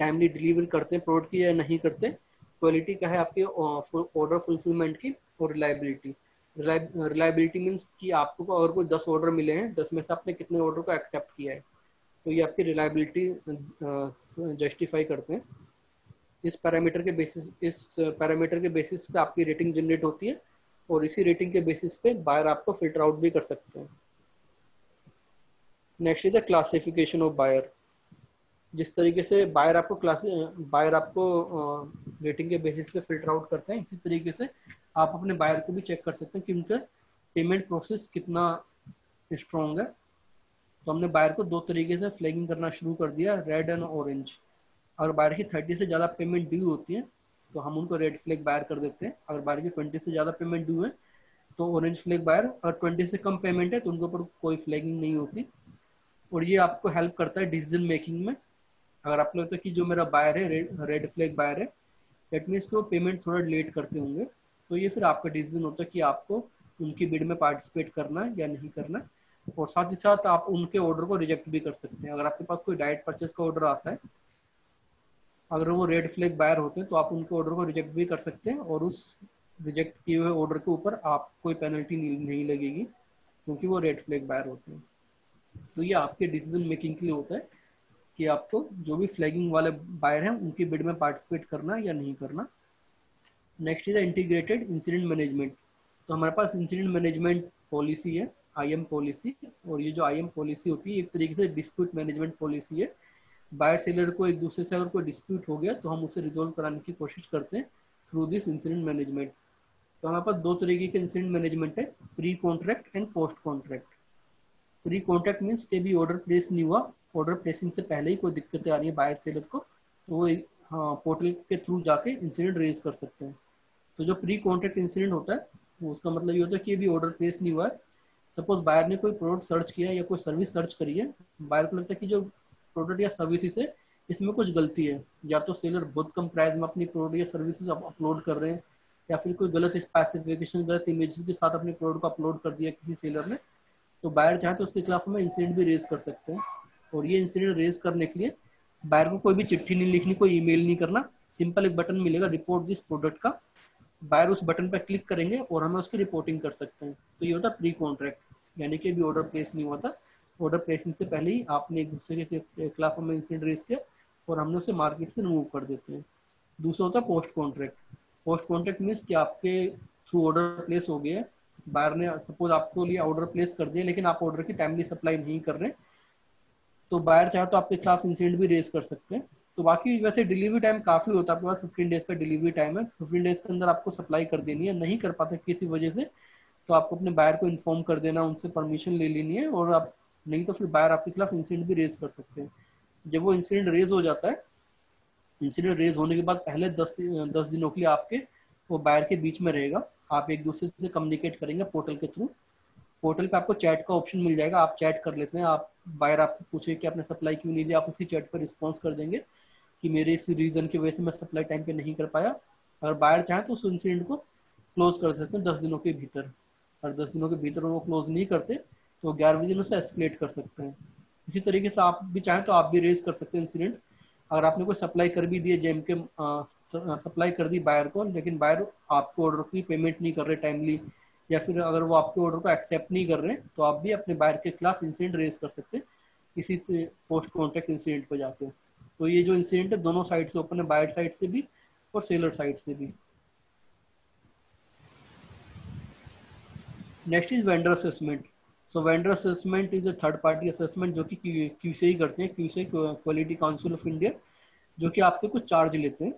टाइमली डिलीवर करते हैं प्रोडक्ट की या नहीं करते, क्वालिटी क्या है आपके ऑर्डर फुलफिलमेंट की, और रिलायबिलिटी। रिलायबिलिटी मीन्स कि आपको अगर कोई 10 ऑर्डर मिले हैं, 10 में से आपने कितने ऑर्डर को एक्सेप्ट किया है, तो ये आपकी रिलायबिलिटी जस्टिफाई करते हैं। इस पैरामीटर के बेसिस पे आपकी रेटिंग जनरेट होती है, और इसी रेटिंग के बेसिस पे बायर आपको फिल्टर आउट भी कर सकते हैं। Next is the classification of buyer. जिस तरीके से बायर आपको रेटिंग के बेसिस पे फिल्टर आउट करते हैं, इसी तरीके से आप अपने बायर को भी चेक कर सकते हैं कि उनका पेमेंट प्रोसेस कितना स्ट्रॉन्ग है। तो हमने बायर को 2 तरीके से फ्लैगिंग करना शुरू कर दिया, रेड एंड ऑरेंज। अगर बायर की 30 से ज़्यादा पेमेंट ड्यू होती है तो हम उनको रेड फ्लैग बायर कर देते हैं। अगर बायर की 20 से ज़्यादा पेमेंट ड्यू है तो ऑरेंज फ्लैग बायर, और 20 से कम पेमेंट है तो उनके ऊपर कोई फ्लैगिंग नहीं होती। और ये आपको हेल्प करता है डिसीजन मेकिंग में। अगर आपको लगता है कि जो मेरा बायर है रेड फ्लैग बायर है, दैट मीन्स कि वो पेमेंट थोड़ा लेट करते होंगे, तो ये फिर आपका डिसीजन होता है कि आपको उनकी बिड में पार्टिसिपेट करना है या नहीं करना। और साथ ही साथ आप उनके ऑर्डर को रिजेक्ट भी कर सकते हैं। अगर आपके पास कोई डायरेक्ट परचेस का ऑर्डर आता है, अगर वो रेड फ्लैग बायर होते हैं तो आप उनके ऑर्डर को रिजेक्ट भी कर सकते हैं, और उस रिजेक्ट किए हुए ऑर्डर के ऊपर आप कोई पेनल्टी नहीं लगेगी, क्योंकि वो रेड फ्लैग बायर होते हैं। तो ये आपके डिसीजन मेकिंग के लिए होता है कि आपको जो भी फ्लैगिंग वाले बायर हैं उनकी बिड में पार्टिसिपेट करना या नहीं करना। Next is integrated incident management. तो हमारे पास इंसिडेंट मैनेजमेंट पॉलिसी है, IM पॉलिसी। और ये जो IM पॉलिसी होती है एक तरीके से डिस्प्यूट मैनेजमेंट पॉलिसी है। बायर सेलर को एक दूसरे से अगर कोई डिस्प्यूट हो गया तो हम उसे रिजोल्व कराने की कोशिश करते हैं थ्रू दिस इंसिडेंट मैनेजमेंट। तो हमारे पास 2 तरीके के इंसिडेंट मैनेजमेंट है, pre contract and post contract. Pre contract means के भी ऑर्डर प्लेस नहीं हुआ, ऑर्डर प्लेसिंग से पहले ही कोई दिक्कतें आ रही है बायर सेलर को, तो वो पोर्टल के थ्रू जाके इंसिडेंट रेज कर सकते हैं। तो जो प्री कॉन्ट्रैक्ट इंसिडेंट होता है वो उसका मतलब ये होता है कि अभी ऑर्डर प्लेस नहीं हुआ है। सपोज बायर ने कोई प्रोडक्ट सर्च किया या कोई सर्विस सर्च करी है, बायर को लगता है कि जो प्रोडक्ट या सर्विसेज है इसमें कुछ गलती है, या तो सेलर बहुत कम प्राइस में अपनी प्रोडक्ट या सर्विसेज अपलोड कर रहे हैं, या फिर कोई गलत स्पेसिफिकेशन गलत इमेजेस के साथ अपने प्रोडक्ट को अपलोड कर दिया किसी सेलर ने, तो बायर चाहे तो उसके खिलाफ हमें इंसिडेंट भी रेज कर सकते हैं। और ये इंसिडेंट रेज करने के लिए बायर को कोई भी चिट्ठी नहीं लिखनी, कोई ईमेल नहीं करना, सिंपल एक बटन मिलेगा रिपोर्ट दिस प्रोडक्ट का, बायर उस बटन पर क्लिक करेंगे और हमें उसकी रिपोर्टिंग कर सकते हैं। तो ये होता है प्री कॉन्ट्रैक्ट, यानी कि अभी ऑर्डर प्लेस नहीं हुआ था, ऑर्डर प्लेसिंग से पहले ही आपने एक दूसरे के खिलाफ हमें इंसिडेंट रेज किया और हमने उसे मार्केट से रिमूव कर देते हैं। दूसरा होता है post contract. Post contract means कि आपके थ्रू ऑर्डर प्लेस हो गया, बायर ने सपोज आपको लिए ऑर्डर प्लेस कर दिया लेकिन आप ऑर्डर की टाइमली सप्लाई नहीं कर रहे, तो बायर चाहे तो आपके खिलाफ इंसिडेंट भी रेज कर सकते हैं। तो बाकी वैसे डिलीवरी टाइम काफी होता है, आपके पास 15 डेज का डिलीवरी टाइम है, 15 डेज के अंदर आपको सप्लाई कर देनी है। नहीं कर पाते किसी वजह से तो आपको अपने बायर को इन्फॉर्म कर देना, उनसे परमिशन ले लेनी है, और आप नहीं तो फिर बायर आपके खिलाफ इंसिडेंट भी रेज कर सकते हैं। जब वो इंसिडेंट रेज हो जाता है, इंसिडेंट रेज होने के बाद पहले 10 दिनों के लिए आपके वो बायर के बीच में रहेगा, आप एक दूसरे से कम्युनिकेट करेंगे पोर्टल के थ्रू। पोर्टल पे आपको चैट का ऑप्शन मिल जाएगा, आप चैट कर लेते हैं, आप बायर आपसे पूछे कि आपने सप्लाई क्यों नहीं दी, आप उसी चैट पर रिस्पॉन्स कर देंगे कि मेरे इस रीजन की वजह से मैं सप्लाई टाइम पे नहीं कर पाया। अगर बायर चाहे तो उस इंसिडेंट को क्लोज कर सकते हैं 10 दिनों के भीतर। और 10 दिनों के भीतर वो क्लोज नहीं करते तो 11वें दिन उसे एस्केलेट कर सकते हैं। इसी तरीके से आप भी चाहें तो आप भी रेज कर सकते हैं इंसिडेंट। अगर आपने कोई सप्लाई कर भी दी है, जेम के सप्लाई कर दी बायर को, लेकिन बायर आपको ऑर्डर की पेमेंट नहीं कर रहे टाइमली, या फिर अगर वो आपके ऑर्डर को एक्सेप्ट नहीं कर रहे हैं, तो आप भी अपने बायर के खिलाफ इंसिडेंट रेज कर सकते हैं इसी पोस्ट कॉन्ट्रैक्ट इंसिडेंट पर जाके। तो ये जो इंसिडेंट है दोनों साइड से ओपन है, बायर साइड से भी और सेलर साइड से भी। Next is vendor assessment. So vendor assessment is a third party assessment जो कि क्यूसीआई करते हैं, QCI quality council of India, जो कि आपसे कुछ चार्ज लेते हैं.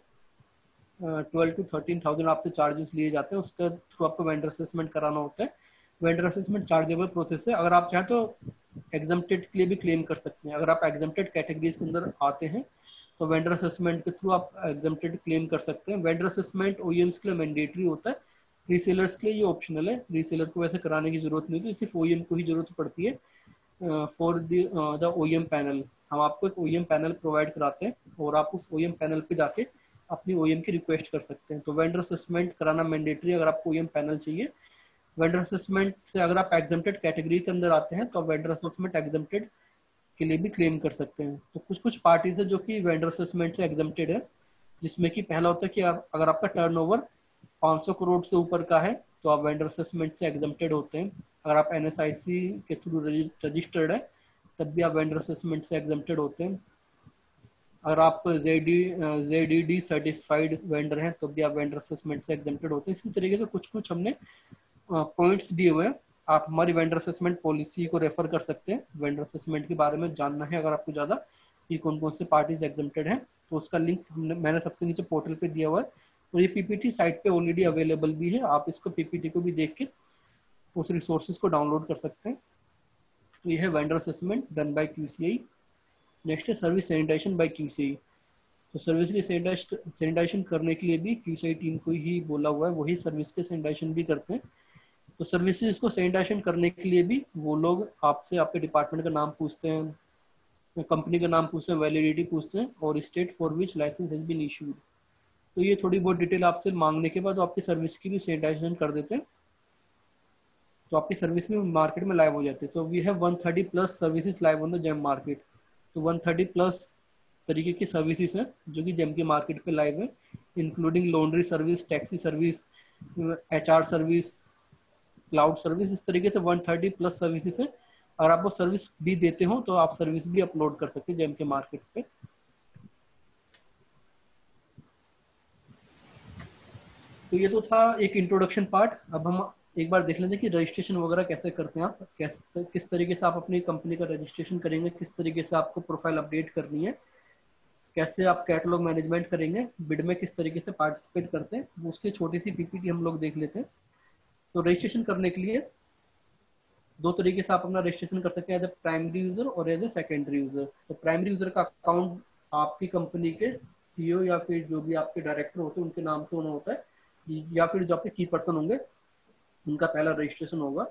12 to 13,000 आपसे चार्जेस लिए जाते हैं, उसके थ्रू आपको वेंडर असेसमेंट कराना होता है. वेंडर असेसमेंट चार्जेबल प्रोसेस है. अगर आप चाहें तो एग्जम्प्टेड के लिए भी क्लेम कर सकते हैं. अगर आप एग्जम्प्टेड कैटेगरीज के अंदर आते हैं तो वेंडर असेसमेंट के थ्रू आप एग्जम्प्टेड क्लेम कर सकते हैं. वेंडर असेसमेंट ओईएम्स के लिए मैंडेटरी होता है, रीसेलर्स के लिए ये ऑप्शनल है. रीसेलर को वैसे कराने की जरूरत नहीं होती, सिर्फ ओईएम को ही जरूरत पड़ती है. फॉर द ओईएम पैनल, हम आपको एक ओईएम पैनल प्रोवाइड कराते हैं और आप उस ओईएम पैनल पे जाके अपनी ओईएम की रिक्वेस्ट कर सकते हैं. तो वेंडर असेसमेंट कराना मैंडेटरी अगर आपको ओईएम पैनल चाहिए. वेंडर असेसमेंट से अगर आप एग्जम्प्टेड कैटेगरी के अंदर आते हैं तो वेंडर असेसमेंट एग्जम्प्टेड के लिए भी क्लेम कर सकते हैं. तो कुछ कुछ पार्टीज है जो कि वेंडर असेसमेंट से एग्जम्प्टेड है, जिसमें कि पहला होता है कि अगर आपका टर्नओवर 500 करोड़ से ऊपर का है तो आप वेंडर असेसमेंट से एग्जम्प्टेड होते हैं. अगर आप एनएसआईसी के थ्रू रजिस्टर्ड है तब भी आप वेंडर असेसमेंट से एग्जम्प्टेड होते हैं. अगर आप जेडीडी सर्टिफाइड वेंडर हैं तो भी आप वेंडर असेसमेंट से एग्जम्प्टेड होते हैं. इसी तरीके से कुछ कुछ हमने पॉइंट्स दिए हुए हैं. आप हमारी वेंडर असेसमेंट पॉलिसी को रेफर कर सकते हैं. वेंडर असेसमेंट के बारे में जानना है अगर आपको ज़्यादा कि कौन कौन से पार्टीज एग्जम्प्टेड हैं, तो उसका लिंक मैंने सबसे नीचे पोर्टल पे दिया हुआ है. और ये पीपीटी साइट पे ऑलरेडी अवेलेबल भी है, आप इसको पीपीटी को भी देख के उस रिसोर्सेज को डाउनलोड कर सकते हैं. तो ये है vendor assessment done by QCI. Next है सर्विस सैनिटाइजेशन बाय क्यूसीआई. तो सर्विस की सैनिटाइजेशन करने के लिए भी क्यूसीआई टीम को ही बोला हुआ है, वही सर्विस के सैनिटाइजेशन भी करते हैं. तो सर्विसेज को सैनिटाइजेशन करने के लिए भी वो लोग आपसे आपके डिपार्टमेंट का नाम पूछते हैं, कंपनी का नाम पूछते हैं, वैलिडिटी पूछते हैं और state for which licence has been issued. तो ये थोड़ी बहुत डिटेल आपसे मांगने के बाद आपकी सर्विस की भी सैनिटाइजेशन कर देते हैं, तो आपकी सर्विस में मार्केट में लाइव हो जाती है. तो we have 130 plus services live on the GeM market. तो 130 प्लस तरीके की सर्विसेज हैं जो कि जेम के मार्केट पे लाइव है, including laundry service, taxi service, HR service, cloud service. इस तरीके से 130 प्लस सर्विसेज है. अगर आप वो सर्विस भी देते हो तो आप सर्विस भी अपलोड कर सकते हैं जेम के मार्केट पे. तो ये तो था एक इंट्रोडक्शन पार्ट. अब हम एक बार देख लेते हैं कि रजिस्ट्रेशन वगैरह कैसे करते हैं आप, किस तरीके से आप अपनी कंपनी का रजिस्ट्रेशन करेंगे, किस तरीके से आपको प्रोफाइल अपडेट करनी है, कैसे आप कैटलॉग मैनेजमेंट करेंगे, बिड में किस तरीके से पार्टिसिपेट करते हैं, वो उसकी छोटी सी पीपीटी हम लोग देख लेते हैं. तो रजिस्ट्रेशन करने के लिए दो तरीके से आप अपना रजिस्ट्रेशन कर सकते हैं, एज ए प्राइमरी यूजर और एज ए सेकेंडरी यूजर. तो प्राइमरी यूजर का अकाउंट आपकी कंपनी के सीईओ या फिर जो भी आपके डायरेक्टर होते हैं उनके नाम से होना होता है, या फिर जो आपके की पर्सन होंगे उनका पहला रजिस्ट्रेशन होगा.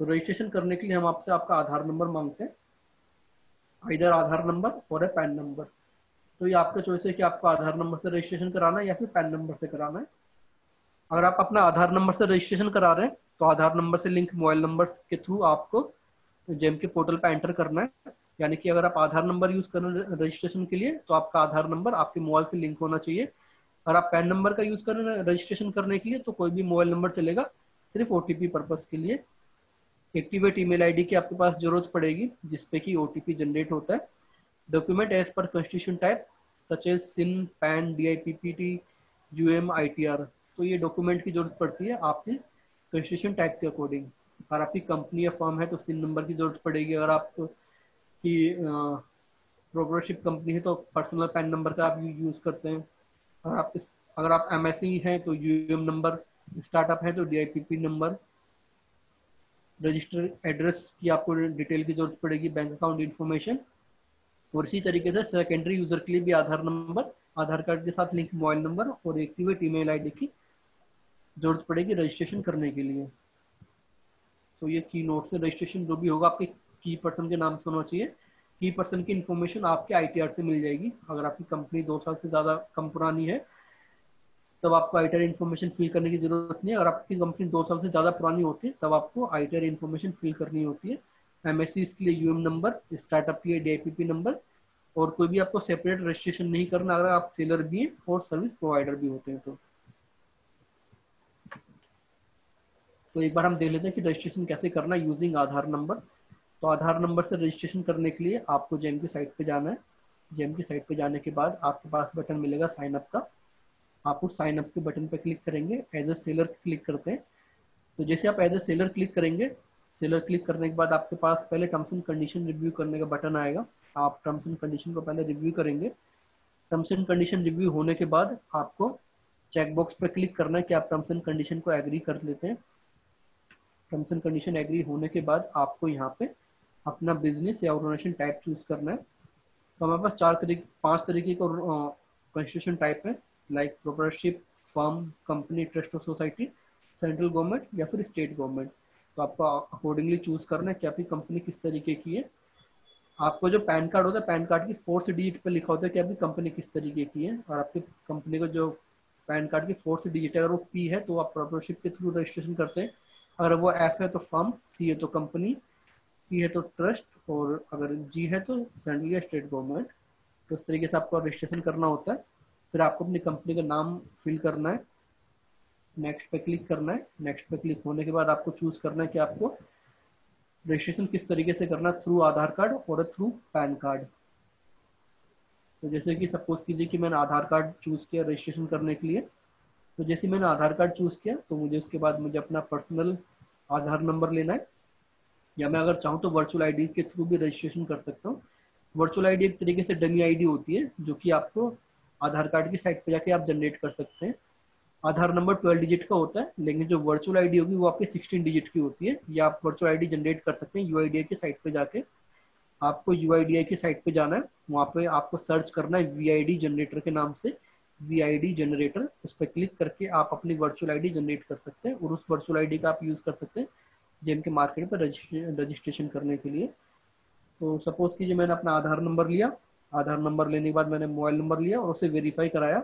तो रजिस्ट्रेशन करने के लिए हम आपसे आपका आधार नंबर मांगते हैं, इधर आधार नंबर और ए पैन नंबर. तो ये आपका चॉइस है कि आपको आधार नंबर से रजिस्ट्रेशन कराना है या फिर पैन नंबर से कराना है. अगर आप अपना आधार नंबर से रजिस्ट्रेशन करा रहे हैं तो आधार नंबर से लिंक मोबाइल नंबर के थ्रू आपको जेम के पोर्टल पर एंटर करना है. यानी कि अगर आप आधार नंबर यूज कर रहे हैं रजिस्ट्रेशन के लिए तो आपका आधार नंबर आपके मोबाइल से लिंक होना चाहिए. अगर आप पैन नंबर का यूज कर रहे हैं रजिस्ट्रेशन करने के लिए तो कोई भी मोबाइल नंबर चलेगा, सिर्फ ओटीपी पर्पस के लिए. एक्टिवेट ईमेल आईडी की आपके पास जरूरत पड़ेगी जिसपे कि ओटीपी जनरेट होता है. Document as per constitution type such as CIN, PAN, DIPPT, UM, ITR. तो ये डॉक्यूमेंट की जरूरत पड़ती है आपकी कॉन्स्टिट्यूशन टाइप के अकॉर्डिंग. अगर आपकी कंपनी या फर्म है तो सिन नंबर की जरूरत पड़ेगी. अगर आपकी प्रोग्रेसिव कंपनी है तो पर्सनल पैन नंबर का आप यूज करते हैं. अगर आप एमएसई हैं तो यूएम नंबर, स्टार्टअप है तो डीआईपीपी नंबर. रजिस्टर एड्रेस की आपको डिटेल की जरूरत पड़ेगी, बैंक अकाउंट इन्फॉर्मेशन. और इसी तरीके से सेकेंडरी यूजर के लिए भी आधार नंबर, आधार कार्ड के साथ लिंक मोबाइल नंबर और एक्टिवेट ईमेल आईडी की जरूरत पड़ेगी रजिस्ट्रेशन करने के लिए. तो ये की नोट से रजिस्ट्रेशन जो भी होगा आपके की पर्सन के नाम से होना चाहिए. की पर्सन की इन्फॉर्मेशन आपके आईटीआर से मिल जाएगी. अगर आपकी कंपनी 2 साल से ज़्यादा कम पुरानी है तब आपको आईटीआर इन्फॉर्मेशन फिल करने की जरूरत नहीं है. अगर आपकी कंपनी 2 साल से ज़्यादा पुरानी होती है तब आपको आईटीआर इन्फॉर्मेशन फिल करनी होती है. एमएससी के लिए यूएम नंबर, स्टार्टअप के लिए डीआईपीपी नंबर. और कोई भी आपको सेपरेट रजिस्ट्रेशन नहीं करना अगर आप सेलर भी हैं और सर्विस प्रोवाइडर भी होते हैं. तो एक बार हम देख लेते हैं कि रजिस्ट्रेशन कैसे करना है यूजिंग आधार नंबर. तो आधार नंबर से रजिस्ट्रेशन करने के लिए आपको जेम की साइट पे जाना है. जेम की साइट पे जाने के बाद आपके पास बटन मिलेगा साइन अप का. आप उस साइन अप के बटन पे क्लिक करेंगे. एज ए सेलर क्लिक करते हैं तो जैसे आप एज ए सेलर क्लिक करेंगे, सेलर क्लिक करने के बाद आपके पास पहले टर्म्स एंड कंडीशन रिव्यू करने का बटन आएगा। आप टर्म्स एंड कंडीशन को पहले रिव्यू करेंगे। टर्म्स एंड कंडीशन रिव्यू होने के बाद आपको चेकबॉक्स पर क्लिक करना है कि आप टर्म्स एंड कंडीशन को एग्री कर लेते हैं। टर्म्स एंड कंडीशन एग्री होने के बाद आपको यहाँ पे अपना बिजनेस या ऑर्गेनाइजेशन टाइप चूज करना है। तो हमारे पास 5 तरीके का कॉन्स्टिट्यूशन टाइप है, like proprietorship, firm, company, trust और सोसाइटी, सेंट्रल गवर्नमेंट या फिर स्टेट गवर्नमेंट। तो आपको अकॉर्डिंगली चूज करना है कि आपकी कंपनी किस तरीके की है। आपको जो पैन कार्ड होता है, पैन कार्ड की 4th डिजिट पे लिखा होता है कि आपकी कंपनी किस तरीके की है, और आपकी कंपनी का जो पैन कार्ड की 4th डिजिट है, अगर वो पी है तो आप प्रोप्राइटरशिप के थ्रू रजिस्ट्रेशन करते हैं, अगर वो एफ है तो फर्म, सी है तो कंपनी, पी है तो ट्रस्ट, और अगर जी है तो सेंट्रल या स्टेट गवर्नमेंट। तो उस तरीके से आपको रजिस्ट्रेशन करना होता है। फिर आपको अपनी कंपनी का नाम फिल करना है, नेक्स्ट पे क्लिक करना है। नेक्स्ट पे क्लिक होने के बाद आपको चूज करना है कि आपको रजिस्ट्रेशन किस तरीके से करना, थ्रू आधार कार्ड और थ्रू पैन कार्ड। तो जैसे कि सपोज कीजिए कि मैंने आधार कार्ड चूज किया रजिस्ट्रेशन करने के लिए। तो जैसे मैंने आधार कार्ड चूज किया तो मुझे उसके बाद मुझे अपना पर्सनल आधार नंबर लेना है, या मैं अगर चाहूँ तो वर्चुअल आईडी के थ्रू भी रजिस्ट्रेशन कर सकता हूँ। वर्चुअल आईडी एक तरीके से डमी आईडी होती है जो कि आपको आधार कार्ड की साइट पे जाके आप जनरेट कर सकते हैं। आधार नंबर 12 डिजिट का होता है, लेकिन जो वर्चुअल आईडी होगी वो आपकी 16 डिजिट की होती है। या आप वर्चुअल आईडी जनरेट कर सकते हैं यूआईडीआई की साइट पे जाके। आपको यूआईडीआई की साइट पे जाना है, वहाँ पे आपको सर्च करना है वीआईडी जनरेटर के नाम से, वीआईडी जनरेटर। उस पर क्लिक करके आप अपनी वर्चुअल आईडी जनरेट कर सकते हैं, और उस वर्चुअल आईडी का आप यूज कर सकते हैं जेम के मार्केट पर रजिस्ट्रेशन करने के लिए। तो सपोज कीजिए मैंने अपना आधार नंबर लिया, आधार नंबर लेने के बाद मैंने मोबाइल नंबर लिया और उसे वेरीफाई कराया।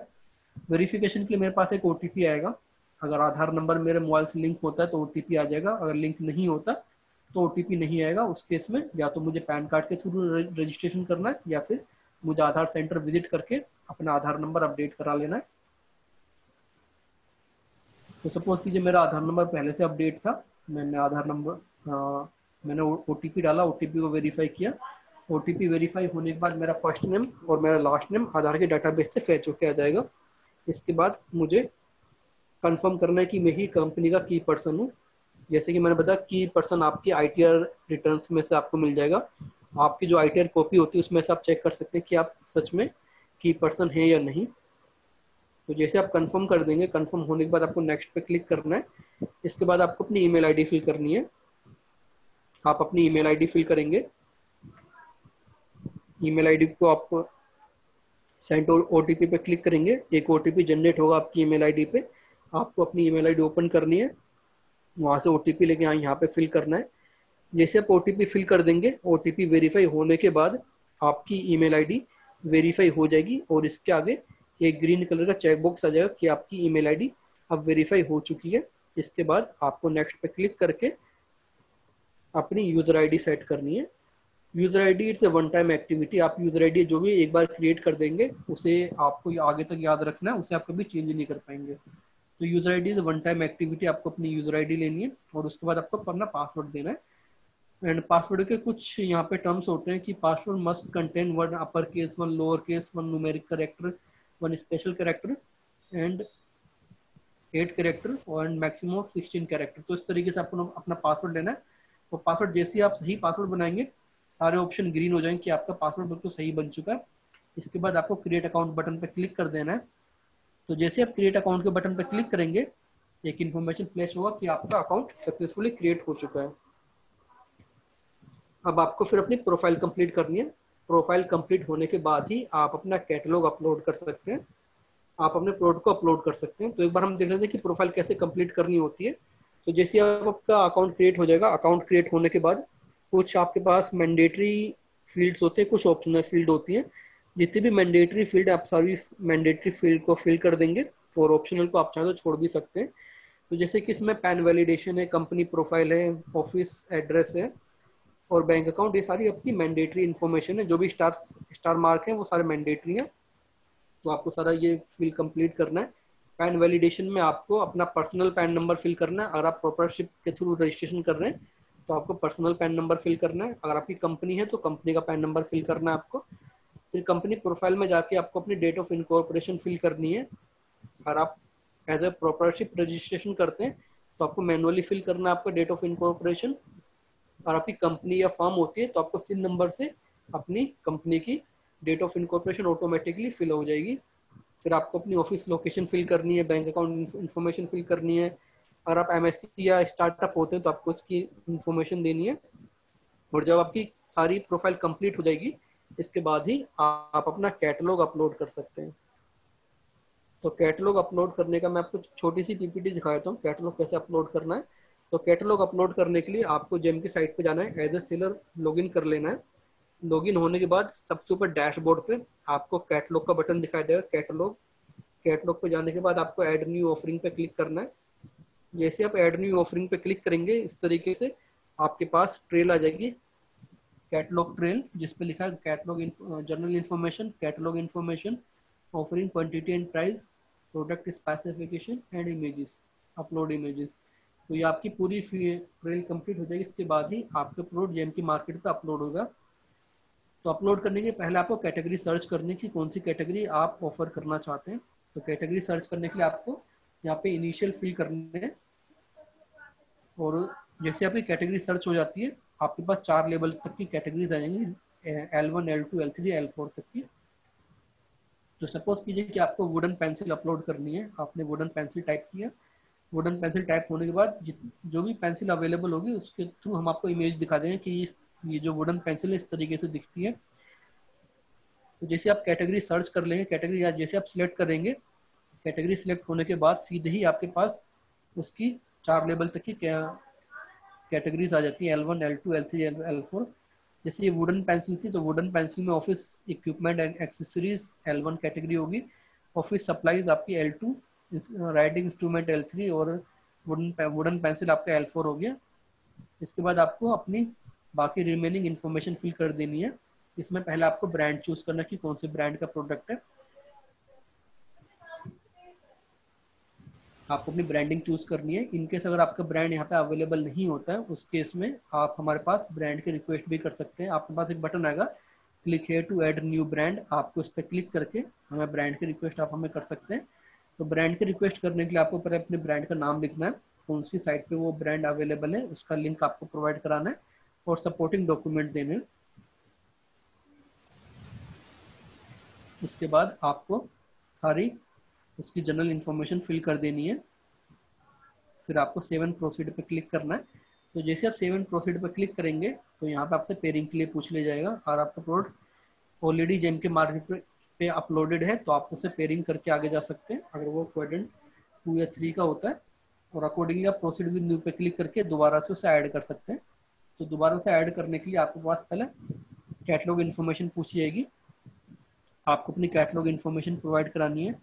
वेरिफिकेशन के लिए मेरे पास एक ओटीपी आएगा। अगर आधार नंबर मेरे मोबाइल से लिंक होता है तो ओटीपी आ जाएगा, अगर लिंक नहीं होता तो ओटीपी नहीं आएगा। उस केस में या तो मुझे पैन कार्ड के थ्रू रजिस्ट्रेशन करना है, या फिर मुझे आधार सेंटर विजिट करके अपना आधार नंबर अपडेट करा लेना है। तो सपोज कीजिए मेरा आधार नंबर पहले से अपडेट था, मैंने आधार नंबर मैंने ओटीपी डाला, ओटीपी को वेरीफाई किया। ओटीपी वेरीफाई होने के बाद मेरा फर्स्ट नेम और मेरा लास्ट नेम आधार के डाटाबेस से फैच होके आ जाएगा। इसके बाद मुझे कंफर्म करना है कि मैं ही कंपनी का की पर्सन हूँ। जैसे कि मैंने बताया की पर्सन आपकी आईटीआर रिटर्न्स में से आपको मिल जाएगा। आपकी जो आईटीआर कॉपी होती है उसमें से आप चेक कर सकते हैं कि आप सच में की पर्सन है या नहीं। तो जैसे आप कंफर्म कर देंगे, कंफर्म होने के बाद आपको नेक्स्ट पे क्लिक करना है। इसके बाद आपको अपनी ईमेल आईडी फिल करनी है। आप अपनी ईमेल आईडी फिल करेंगे। ईमेल आईडी को आप सेंड ओटीपी पे क्लिक करेंगे, एक ओटीपी जनरेट होगा आपकी ईमेल आईडी पे। आपको अपनी ईमेल आईडी ओपन करनी है, वहां से ओटीपी लेके यहाँ पे फिल करना है। जैसे आप ओटीपी फिल कर देंगे, ओटीपी वेरीफाई होने के बाद आपकी ईमेल आईडी वेरीफाई हो जाएगी, और इसके आगे एक ग्रीन कलर का चेक बॉक्स आ जाएगा कि आपकी ईमेल आईडी अब वेरीफाई हो चुकी है। इसके बाद आपको नेक्स्ट पे क्लिक करके अपनी यूजर आईडी सेट करनी है। User ID it's a one time activity. आप यूजर आईडी जो भी एक बार क्रिएट कर देंगे उसे आपको आगे तक याद रखना है, उसे आप कभी चेंज नहीं कर पाएंगे। तो user ID is one time activity. आपको अपनी यूजर आईडी लेनी है और उसके बाद आपको अपना पासवर्ड देना है। एंड पासवर्ड के कुछ यहाँ पे टर्म्स होते हैं कि password must contain 1 upper case, 1 lower case, 1 numeric character, 1 special character and 8 character और मैक्सिमम 16 कैरेक्टर। तो इस तरीके से आपको अपना पासवर्ड लेना है। और पासवर्ड जैसे ही आप सही पासवर्ड बनाएंगे सारे ऑप्शन ग्रीन हो जाएंगे कि आपका पासवर्ड बिल्कुल सही बन चुका है। इसके बाद आपको क्रिएट अकाउंट बटन पे क्लिक कर देना है। तो जैसे आप क्रिएट अकाउंट के बटन पे क्लिक करेंगे एक इन्फॉर्मेशन फ्लैश होगा कि आपका अकाउंट सक्सेसफुली क्रिएट हो चुका है। अब आपको फिर अपनी प्रोफाइल कंप्लीट करनी है। प्रोफाइल कंप्लीट होने के बाद ही आप अपना कैटलॉग अपलोड कर सकते हैं, आप अपने प्रोडक्ट को अपलोड कर सकते हैं। तो एक बार हम देख लेते हैं कि प्रोफाइल कैसे कंप्लीट करनी होती है। तो जैसे आपका अकाउंट क्रिएट हो जाएगा, अकाउंट क्रिएट होने के बाद कुछ आपके पास मैंडेटरी फील्ड्स होते हैं, कुछ ऑप्शनल फील्ड होती हैं। जितनी भी मैंडेटरी फील्ड आप सारी मैंडेटरी फील्ड को फिल कर देंगे, और ऑप्शनल को आप चाहे तो छोड़ भी सकते हैं। तो जैसे कि इसमें पैन वैलिडेशन है, कंपनी प्रोफाइल है, ऑफिस एड्रेस है और बैंक अकाउंट, ये सारी आपकी मैंडेटरी इन्फॉर्मेशन है। जो भी स्टार मार्क है वो सारे मैंडेटरी है, तो आपको सारा ये फिल कंप्लीट करना है। पैन वैलिडेशन में आपको अपना पर्सनल पैन नंबर फिल करना है। अगर आप प्रोप्राइटरशिप के थ्रू रजिस्ट्रेशन कर रहे हैं तो आपको पर्सनल पैन नंबर फिल करना है। अगर आपकी कंपनी है तो कंपनी का पैन नंबर फिल करना है आपको। फिर कंपनी प्रोफाइल में जाके आपको अपनी डेट ऑफ इनकॉर्पोरेशन फिल करनी है। अगर आप एज ए प्रोप्राइटरशिप रजिस्ट्रेशन करते हैं तो आपको मैनुअली फिल करना है आपका डेट ऑफ इनकॉर्पोरेशन, और आपकी कंपनी या फर्म होती है तो आपको सिन नंबर से अपनी कंपनी की date of incorporation automatically fill हो जाएगी। फिर आपको अपनी ऑफिस लोकेशन फिल करनी है, बैंक अकाउंट इन्फॉर्मेशन फिल करनी है। अगर आप एमएससी या स्टार्टअप होते हैं तो आपको उसकी इन्फॉर्मेशन देनी है। और जब आपकी सारी प्रोफाइल कंप्लीट हो जाएगी, इसके बाद ही आप अपना कैटलॉग अपलोड कर सकते हैं। तो कैटलॉग अपलोड करने का मैं आपको छोटी सी पीपीटी दिखा देता हूँ, कैटलॉग कैसे अपलोड करना है। तो कैटलॉग अपलोड करने के लिए आपको जेम की साइट पे जाना है, एज ए सेलर लॉगिन कर लेना है। लॉगिन होने के बाद सबसे ऊपर डैशबोर्ड पे आपको कैटलॉग का बटन दिखाई देगा, कैटलॉग। कैटलॉग पे जाने के बाद आपको ऐड न्यू ऑफरिंग पे क्लिक करना है। जैसे आप ऐड न्यू ऑफरिंग पे क्लिक करेंगे, इस तरीके से आपके पास ट्रेल आ जाएगी, कैटलॉग ट्रेल, जिसपे लिखा है catalogue general information, catalogue information, offering quantity and price, product specification and images, upload images. तो ये आपकी पूरी ट्रेल कंप्लीट हो जाएगी। इसके बाद ही आपका प्रोडक्ट जेम की मार्केट पे अपलोड होगा। तो अपलोड करने के पहले आपको कैटेगरी सर्च करने की, कौन सी कैटेगरी आप ऑफर करना चाहते हैं। तो कैटेगरी सर्च करने के लिए आपको यहाँ पे इनिशियल फिल करने हैं, और जैसे आपकी कैटेगरी सर्च हो जाती है, आपके पास 4 लेवल तक की कैटेगरीज आ जाएंगी, L1, L2, L3, L4 तक की। तो सपोज कीजिए कि आपको वुडन पेंसिल अपलोड करनी है, आपने वुडन पेंसिल टाइप किया। वुडन पेंसिल टाइप होने के बाद जो भी पेंसिल अवेलेबल होगी उसके थ्रू हम आपको इमेज दिखा देंगे कि ये जो वुडन पेंसिल है इस तरीके से दिखती है। तो जैसे आप कैटेगरी सर्च कर लेंगे, कैटेगरी या जैसे आप सिलेक्ट करेंगे, कैटेगरी सिलेक्ट होने के बाद सीधे ही आपके पास उसकी 4 लेवल तक की कैटेगरीज आ जाती है, L1, L2, L3, L4। जैसे ये वुडन पेंसिल थी, तो वुडन पेंसिल में office equipment and accessories L1 category होगी, ऑफिस सप्लाईज आपकी L2, राइटिंग इंस्ट्रूमेंट L3, और वुडन पेंसिल आपका L4 हो गया। इसके बाद आपको अपनी बाकी रिमेनिंग इन्फॉर्मेशन फिल कर देनी है। इसमें पहले आपको ब्रांड चूज करना कि कौन से ब्रांड का प्रोडक्ट है। आपको अपनी ब्रांडिंग चूज करनी है। इनकेस अगर आपका ब्रांड यहाँ पे अवेलेबल नहीं होता है, उस केस में आप हमारे पास ब्रांड के रिक्वेस्ट भी कर सकते हैं। आपके पास एक बटन आएगा, click here to add new brand, आपको उस पर क्लिक करके हमें ब्रांड के रिक्वेस्ट आप हमें कर सकते हैं। तो ब्रांड के रिक्वेस्ट करने के लिए आपको पहले अपने ब्रांड का नाम लिखना है, कौन सी साइट पे वो ब्रांड अवेलेबल है उसका लिंक आपको प्रोवाइड कराना है, और सपोर्टिंग डॉक्यूमेंट देने। इसके बाद आपको सारी उसकी जनरल इन्फॉर्मेशन फिल कर देनी है। फिर आपको सेव एंड प्रोसीड पे क्लिक करना है। तो जैसे आप सेव एंड प्रोसीड पे क्लिक करेंगे तो यहाँ पे आपसे पेयरिंग के लिए पूछ ले जाएगा, और आपका प्रोडक्ट ऑलरेडी जेम के मार्केट पे अपलोडेड है तो आप उसे पेयरिंग करके आगे जा सकते हैं, अगर वो क्वाड्रेंट 2 या 3 का होता है। और अकॉर्डिंगली आप प्रोसीड विद न्यू पे क्लिक करके दोबारा से उसे ऐड कर सकते हैं। तो दोबारा से ऐड करने के लिए आपके पास पहले कैटलॉग इन्फॉर्मेशन पूछी जाएगी, आपको अपनी कैटलॉग इन्फॉर्मेशन प्रोवाइड करानी है।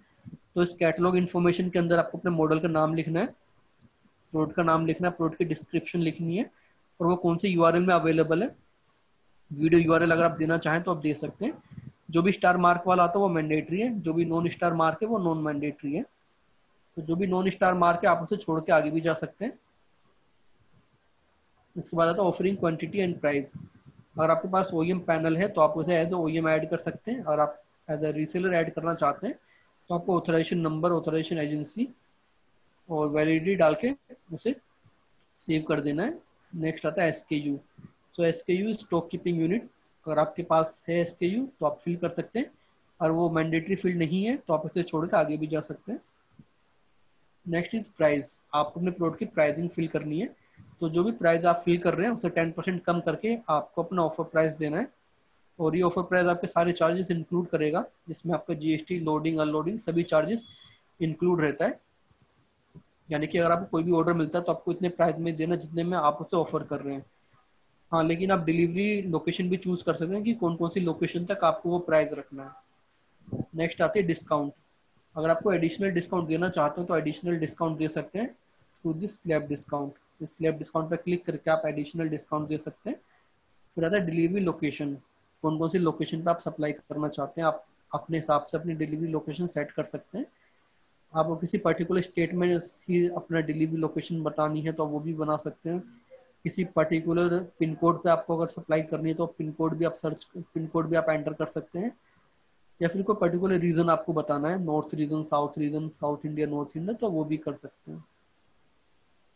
तो इस कैटलॉग इन्फॉर्मेशन के अंदर आपको अपने मॉडल का नाम लिखना है, प्रोडक्ट का नाम लिखना है, प्रोडक्ट की डिस्क्रिप्शन लिखनी है, और वो कौन से यूआरएल में अवेलेबल है। वीडियो यूआरएल अगर आप देना चाहें तो आप दे सकते हैं। जो भी स्टार मार्क वाला आता है वो मैंडेटरी है, जो भी नॉन स्टार मार्क है वो नॉन मैंडेटरी है। तो जो भी नॉन स्टार मार्क है आप उसे छोड़ के आगे भी जा सकते हैं। इसके बाद आता है ऑफरिंग क्वांटिटी एंड प्राइस। अगर आपके पास ओईएम पैनल है तो आप उसे एज ए ओईएम ऐड कर सकते हैं, और आप एज ए रीसेलर ऐड करना चाहते हैं तो आपको ऑथराइजेशन नंबर, ऑथराइजेशन एजेंसी और वैलिडिटी डाल के उसे सेव कर देना है। नेक्स्ट आता है एसकेयू। सो एसकेयू स्टॉक कीपिंग यूनिट। अगर आपके पास है एसकेयू तो आप फिल कर सकते हैं, और वो मैंडेटरी फील्ड नहीं है तो आप इसे छोड़ के आगे भी जा सकते हैं। Next is price. आपको अपने प्रोडक्ट की प्राइसिंग फिल करनी है। तो जो भी प्राइस आप फिल कर रहे हैं उसे 10% कम करके आपको अपना ऑफर प्राइस देना है, और ये ऑफर प्राइस आपके सारे चार्जेस इंक्लूड करेगा, जिसमें आपका जीएसटी, लोडिंग, अनलोडिंग सभी चार्जेस इंक्लूड रहता है। यानी कि अगर आपको कोई भी ऑर्डर मिलता है तो आपको इतने प्राइस में देना जितने में आप उसे ऑफर कर रहे हैं। हाँ, लेकिन आप डिलीवरी लोकेशन भी चूज कर सकते हैं कि कौन कौन सी लोकेशन तक आपको वो प्राइस रखना है। नेक्स्ट आती है डिस्काउंट। अगर आपको एडिशनल डिस्काउंट देना चाहते हो तो एडिशनल डिस्काउंट दे सकते हैं थ्रू दिस स्लैब डिस्काउंट। इस स्लैब डिस्काउंट पर क्लिक करके आप एडिशनल डिस्काउंट दे सकते हैं। फिर आता है डिलीवरी लोकेशन। कौन कौन सी लोकेशन पे आप सप्लाई करना चाहते हैं, आप अपने हिसाब से अपनी डिलीवरी लोकेशन सेट कर सकते हैं। आपको किसी पर्टिकुलर स्टेट में ही अपना डिलीवरी लोकेशन बतानी है तो वो भी बना सकते हैं। किसी पर्टिकुलर पिन कोड पे आपको अगर सप्लाई करनी है तो पिन कोड भी आप एंटर कर सकते हैं। या फिर कोई पर्टिकुलर रीजन आपको बताना है, north region, south India, north India, तो वो भी कर सकते हैं।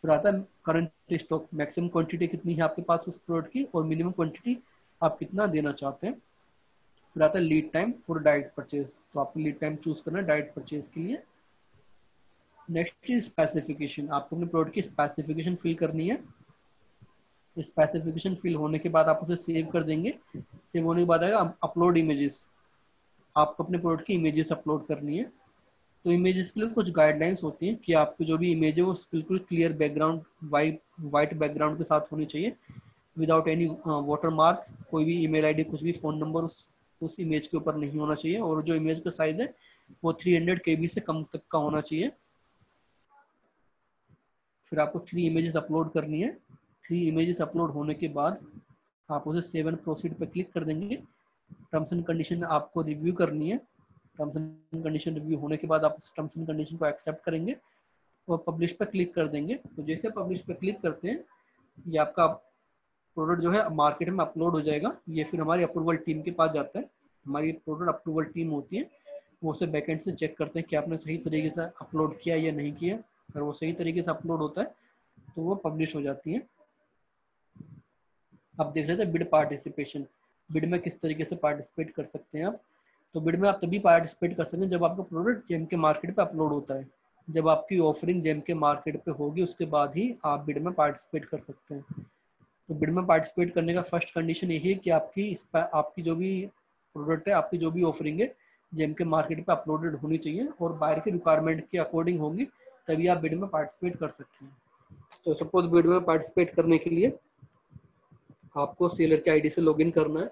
फिर आता है करंट स्टॉक, मैक्सिमम क्वांटिटी कितनी है आपके पास उस प्रोडक्ट की और मिनिमम क्वांटिटी आप कितना देना चाहते हैं। फिर आता है lead time for direct purchase, तो आपको लीड टाइम चूज करना है डायरेक्ट परचेज के लिए। नेक्स्ट इज स्पेसिफिकेशन, आपको अपने प्रोडक्ट की स्पेसिफिकेशन फिल करनी है। स्पेसिफिकेशन फिल होने के बाद आप उसे सेव कर देंगे। सेव होने के बाद आएगा अपलोड इमेजेस, आपको अपने प्रोडक्ट की इमेजेस अपलोड करनी है। तो इमेजेस के लिए कुछ गाइडलाइंस होती हैं कि आपको जो भी इमेज है वो बिल्कुल क्लियर बैकग्राउंड, वाइट बैकग्राउंड के साथ होनी चाहिए, विदाउट एनी वाटरमार्क, कोई भी ईमेल आईडी कुछ भी फ़ोन नंबर उस इमेज के ऊपर नहीं होना चाहिए, और जो इमेज का साइज है वो 300 KB से कम तक का होना चाहिए। फिर आपको 3 इमेजेस अपलोड करनी है। 3 इमेजेस अपलोड होने के बाद आप उसे सेव एंड प्रोसीड पर क्लिक कर देंगे। टर्म्स एंड कंडीशन आपको रिव्यू करनी है। टर्म्स एंड कंडीशन रिव्यू होने के बाद आप उस टर्म्स एंड कंडीशन को एक्सेप्ट करेंगे और पब्लिश पर क्लिक कर देंगे। तो जैसे पब्लिश पर क्लिक करते हैं ये आपका प्रोडक्ट जो है मार्केट में अपलोड हो जाएगा। ये फिर हमारी अप्रूवल टीम के पास जाता है। हमारी प्रोडक्ट अप्रूवल टीम होती है, वो उसे बैकएंड से चेक करते हैं कि आपने सही तरीके से अपलोड किया या नहीं किया। अगर वो सही तरीके से अपलोड होता है तो वो पब्लिश हो जाती है। अब देख रहे थे बिड पार्टिसिपेशन, बिड में किस तरीके से पार्टिसिपेट कर सकते हैं आप। तो बिड में आप तभी पार्टिसिपेट कर सकते हैं जब आपका प्रोडक्ट जेम के मार्केट पे अपलोड होता है। जब आपकी ऑफरिंग जेम के मार्केट पे होगी उसके बाद ही आप बिड में पार्टिसिपेट कर सकते हैं। तो बिड में पार्टिसिपेट करने का फर्स्ट कंडीशन यही है कि आपकी जो भी प्रोडक्ट है, आपकी जो भी ऑफरिंग है जेम के मार्केट पे अपलोडेड होनी चाहिए और बाहर की रिक्वायरमेंट के अकॉर्डिंग होंगी, तभी आप बिड में पार्टिसिपेट कर सकते हैं। तो सपोज बिड में पार्टिसिपेट करने के लिए आपको सेलर के आईडी से लॉगिन करना है,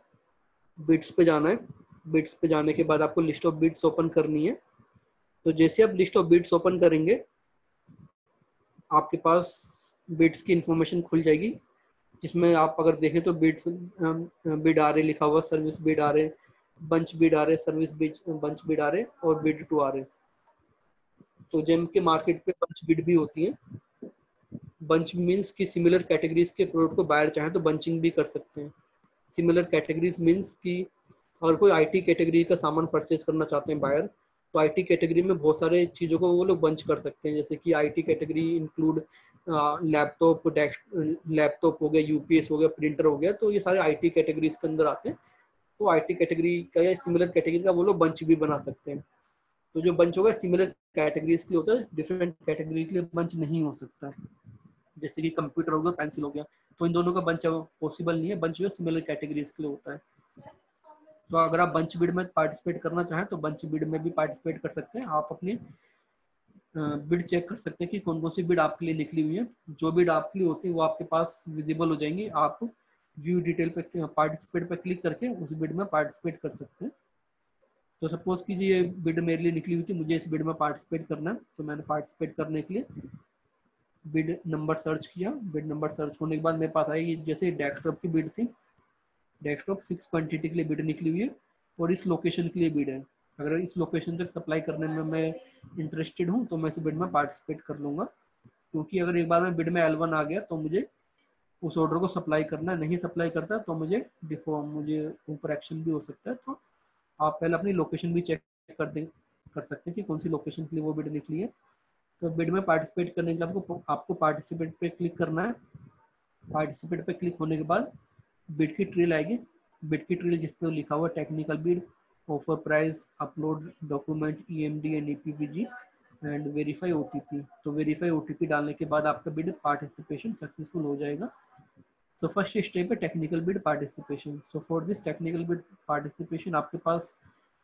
बिड्स पे जाना है। बिड्स पे जाने के बाद आपको लिस्ट ऑफ बिड्स ओपन करनी है। तो जैसे आप लिस्ट ऑफ बिड्स ओपन करेंगे आपके पास बिड्स की इंफॉर्मेशन खुल जाएगी, जिसमें आप अगर देखें तो बिड्स बिड आ रहे लिखा हुआ, सर्विस बिड आ रहे, बंच बिड आ रहे, सर्विस बंच बिड आ रहे और बिड टू आ रहे। तो जेम के मार्केट पे बंच बिड भी होती है। बंच मीन्स कि सिमिलर कैटेगरीज के प्रोडक्ट को बायर चाहे तो बंचिंग भी कर सकते हैं। सिमिलर कैटेगरीज मीन्स कि अगर कोई आईटी कैटेगरी का सामान परचेज करना चाहते हैं बायर, तो आईटी कैटेगरी में बहुत सारे चीज़ों को वो लोग बंच कर सकते हैं। जैसे कि आईटी कैटेगरी इंक्लूड लैपटॉप हो गया, यूपीएस हो गया, प्रिंटर हो गया, तो ये सारे आईटी कैटेगरीज के अंदर आते हैं। तो आईटी कैटेगरी का या सिमिलर कैटेगरी का वो लोग बंच भी बना सकते हैं। तो जो बंच होगा सिमिलर कैटेगरीज के लिए होता है, डिफरेंट कैटेगरी के लिए बंच नहीं हो सकता। जैसे कि कंप्यूटर हो गया, पेंसिल हो गया, तो इन दोनों का बंच पॉसिबल नहीं है। बंच जो सिमिलर कैटेगरीज के लिए होता है। तो अगर आप बंच बिड में पार्टिसिपेट करना चाहें तो बंच बिड में भी पार्टिसिपेट कर सकते हैं। आप अपनी बिड चेक कर सकते हैं कि कौन कौन सी बिड आपके लिए निकली हुई है। जो बिड आपके लिए होती है वो आपके पास विजिबल हो जाएंगी। आप व्यू डिटेल पे पार्टिसिपेट पे क्लिक करके उस बिड में पार्टिसिपेट कर सकते हैं। तो सपोज कीजिए ये बिड मेरे लिए निकली हुई थी, मुझे इस बिड में पार्टिसिपेट करना है, तो मैंने पार्टिसिपेट करने के लिए बिड नंबर सर्च किया। बिड नंबर सर्च होने के बाद मेरे पास आई जैसे डेस्कटॉप की बिड थी, डेस्कटॉप 6 क्वांटिटी के लिए बिड निकली हुई है और इस लोकेशन के लिए बिड है। अगर इस लोकेशन तक सप्लाई करने में मैं इंटरेस्टेड हूँ तो मैं इस बिड में पार्टिसिपेट कर लूँगा, क्योंकि अगर एक बार मैं बिड में L1 आ गया तो मुझे उस ऑर्डर को सप्लाई करना, नहीं सप्लाई करता तो मुझे ऊपर एक्शन भी हो सकता है। तो आप पहले अपनी लोकेशन भी चेक कर सकते हैं कि कौन सी लोकेशन के लिए वो बिड निकली है। तो बिड में पार्टिसिपेट करने के लिए आपको पार्टिसिपेट पे क्लिक करना है। पार्टिसिपेट पे क्लिक होने के बाद बिड की ट्रेल आएगी। बिड की ट्रेल जिस पर लिखा हुआ technical bid, offer price, upload document, EMD and EPPG and verify OTP। तो वेरीफाई OTP डालने के बाद आपका बिड पार्टिसिपेशन सक्सेसफुल हो जाएगा। सो फर्स्ट स्टेप है technical bid participation. So for this technical bid participation आपके पास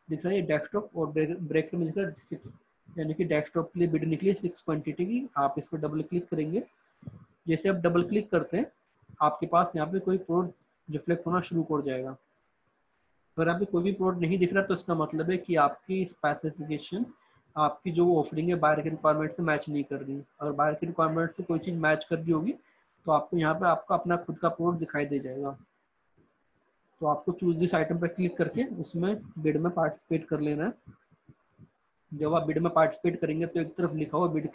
दिख रहा है डेस्कटॉप और ब्रैकेट में लिखा है 6, यानी कि डेस्कटॉप के लिए बिड निकली 6 क्वांटिटी की। आप इस पर डबल क्लिक करेंगे। जैसे आप डबल क्लिक करते हैं आपके पास यहाँ पे कोई प्रोडक्ट रिफ्लेक्ट होना शुरू हो जाएगा। अगर आपको कोई भी प्रोडक्ट नहीं दिख रहा तो इसका मतलब है कि आपकी स्पेसिफिकेशन, आपकी जो ऑफरिंग है बाहर की रिक्वायरमेंट से मैच नहीं कर रही। अगर बाहर की रिक्वायरमेंट से कोई चीज़ मैच कर रही होगी तो आपको यहाँ पे आपका अपना खुद का प्रोडक्ट दिखाई दे जाएगा। तो आपको चूज दिस आइटम पर क्लिक करके उसमें बिड में पार्टिसिपेट कर लेना है। जब आप बिड में पार्टिसिपेट करेंगे तो एक तरफ लिखा हुआ bid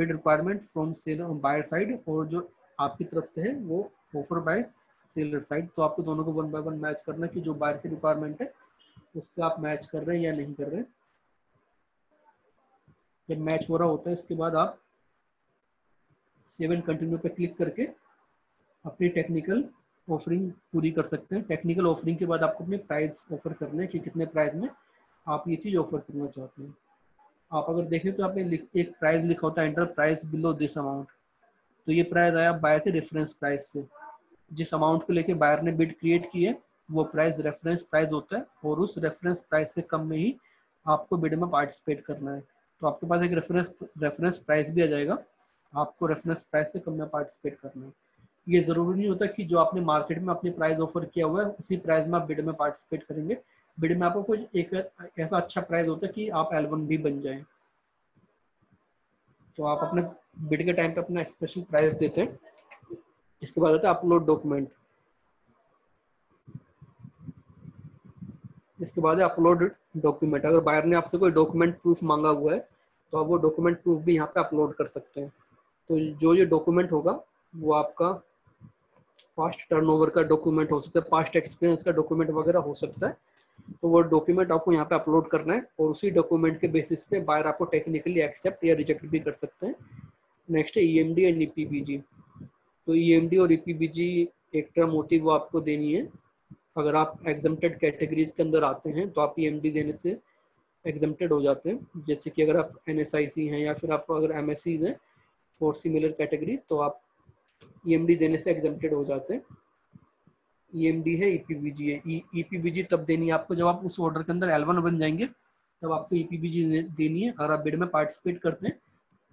requirement from seller buyer side, और जो आपकी तरफ से है वो ऑफर बाय सेलर साइड। तो आपको दोनों को 1 बाय 1 मैच करना है कि जो बायर की रिक्वायरमेंट है उससे आप मैच कर रहे हैं या नहीं कर रहे हैं। जब मैच हो रहा होता है इसके बाद आप सेव एंड कंटिन्यू पे क्लिक करके अपनी टेक्निकल ऑफरिंग पूरी कर सकते हैं। टेक्निकल ऑफरिंग के बाद आपको अपने प्राइस ऑफर करने हैं कि कितने प्राइस में आप ये चीज़ ऑफर करना चाहते हैं। आप अगर देखें तो आपने एक प्राइस लिखा होता है enter price below this amount, तो ये प्राइस आया बायर के रेफरेंस प्राइस से। जिस अमाउंट को लेके बायर ने बिड क्रिएट की है वो प्राइस रेफरेंस प्राइस होता है, और उस रेफरेंस प्राइस से कम में ही आपको बिड में पार्टिसिपेट करना है। तो आपके पास एक रेफरेंस प्राइस भी आ जाएगा, आपको रेफरेंस प्राइस से कम में पार्टिसिपेट करना है। ये जरूरी नहीं होता कि जो आपने मार्केट में अपने प्राइस ऑफर किया हुआ है उसी प्राइस में आप बिड में पार्टिसिपेट करेंगे। बिड में आपको कुछ एक ऐसा अच्छा प्राइस होता है कि आप L1 भी बन जाए, तो आप अपने बिड के टाइम पे अपना स्पेशल प्राइस देते हैं। इसके बाद आता है अपलोड डॉक्यूमेंट। इसके बाद है अपलोड डॉक्यूमेंट। अगर बायर ने आपसे कोई डॉक्यूमेंट प्रूफ मांगा हुआ है तो आप वो डॉक्यूमेंट प्रूफ भी यहाँ पे अपलोड कर सकते हैं। तो जो ये डॉक्यूमेंट होगा वो आपका पास्ट टर्नओवर का डॉक्यूमेंट हो सकता है, पास्ट एक्सपीरियंस का डॉक्यूमेंट वगैरह हो सकता है। तो वो डॉक्यूमेंट आपको यहाँ पे अपलोड करना है, और उसी डॉक्यूमेंट के बेसिस पे बायर आपको टेक्निकली एक्सेप्ट या रिजेक्ट भी कर सकते हैं। नेक्स्ट है EMD एंड EPBG। तो EMD और EPBG एक टर्म होती है वो आपको देनी है। अगर आप एग्जम्प्टेड कैटेगरीज के अंदर आते हैं तो आप EMD देने से एग्जम्प्टेड हो जाते हैं। जैसे कि अगर आप NSIC हैं या फिर आप अगर MSC हैं फॉर सिमिलर कैटेगरी, तो आप EMD देने से एग्जम्प्टेड हो जाते हैं। EMD है, EPBG है। EPBG तब देनी है आपको जब आप उस ऑर्डर के अंदर L1 बन जाएंगे, तब आपको EPBG देनी है। अगर आप बिड में पार्टिसिपेट करते हैं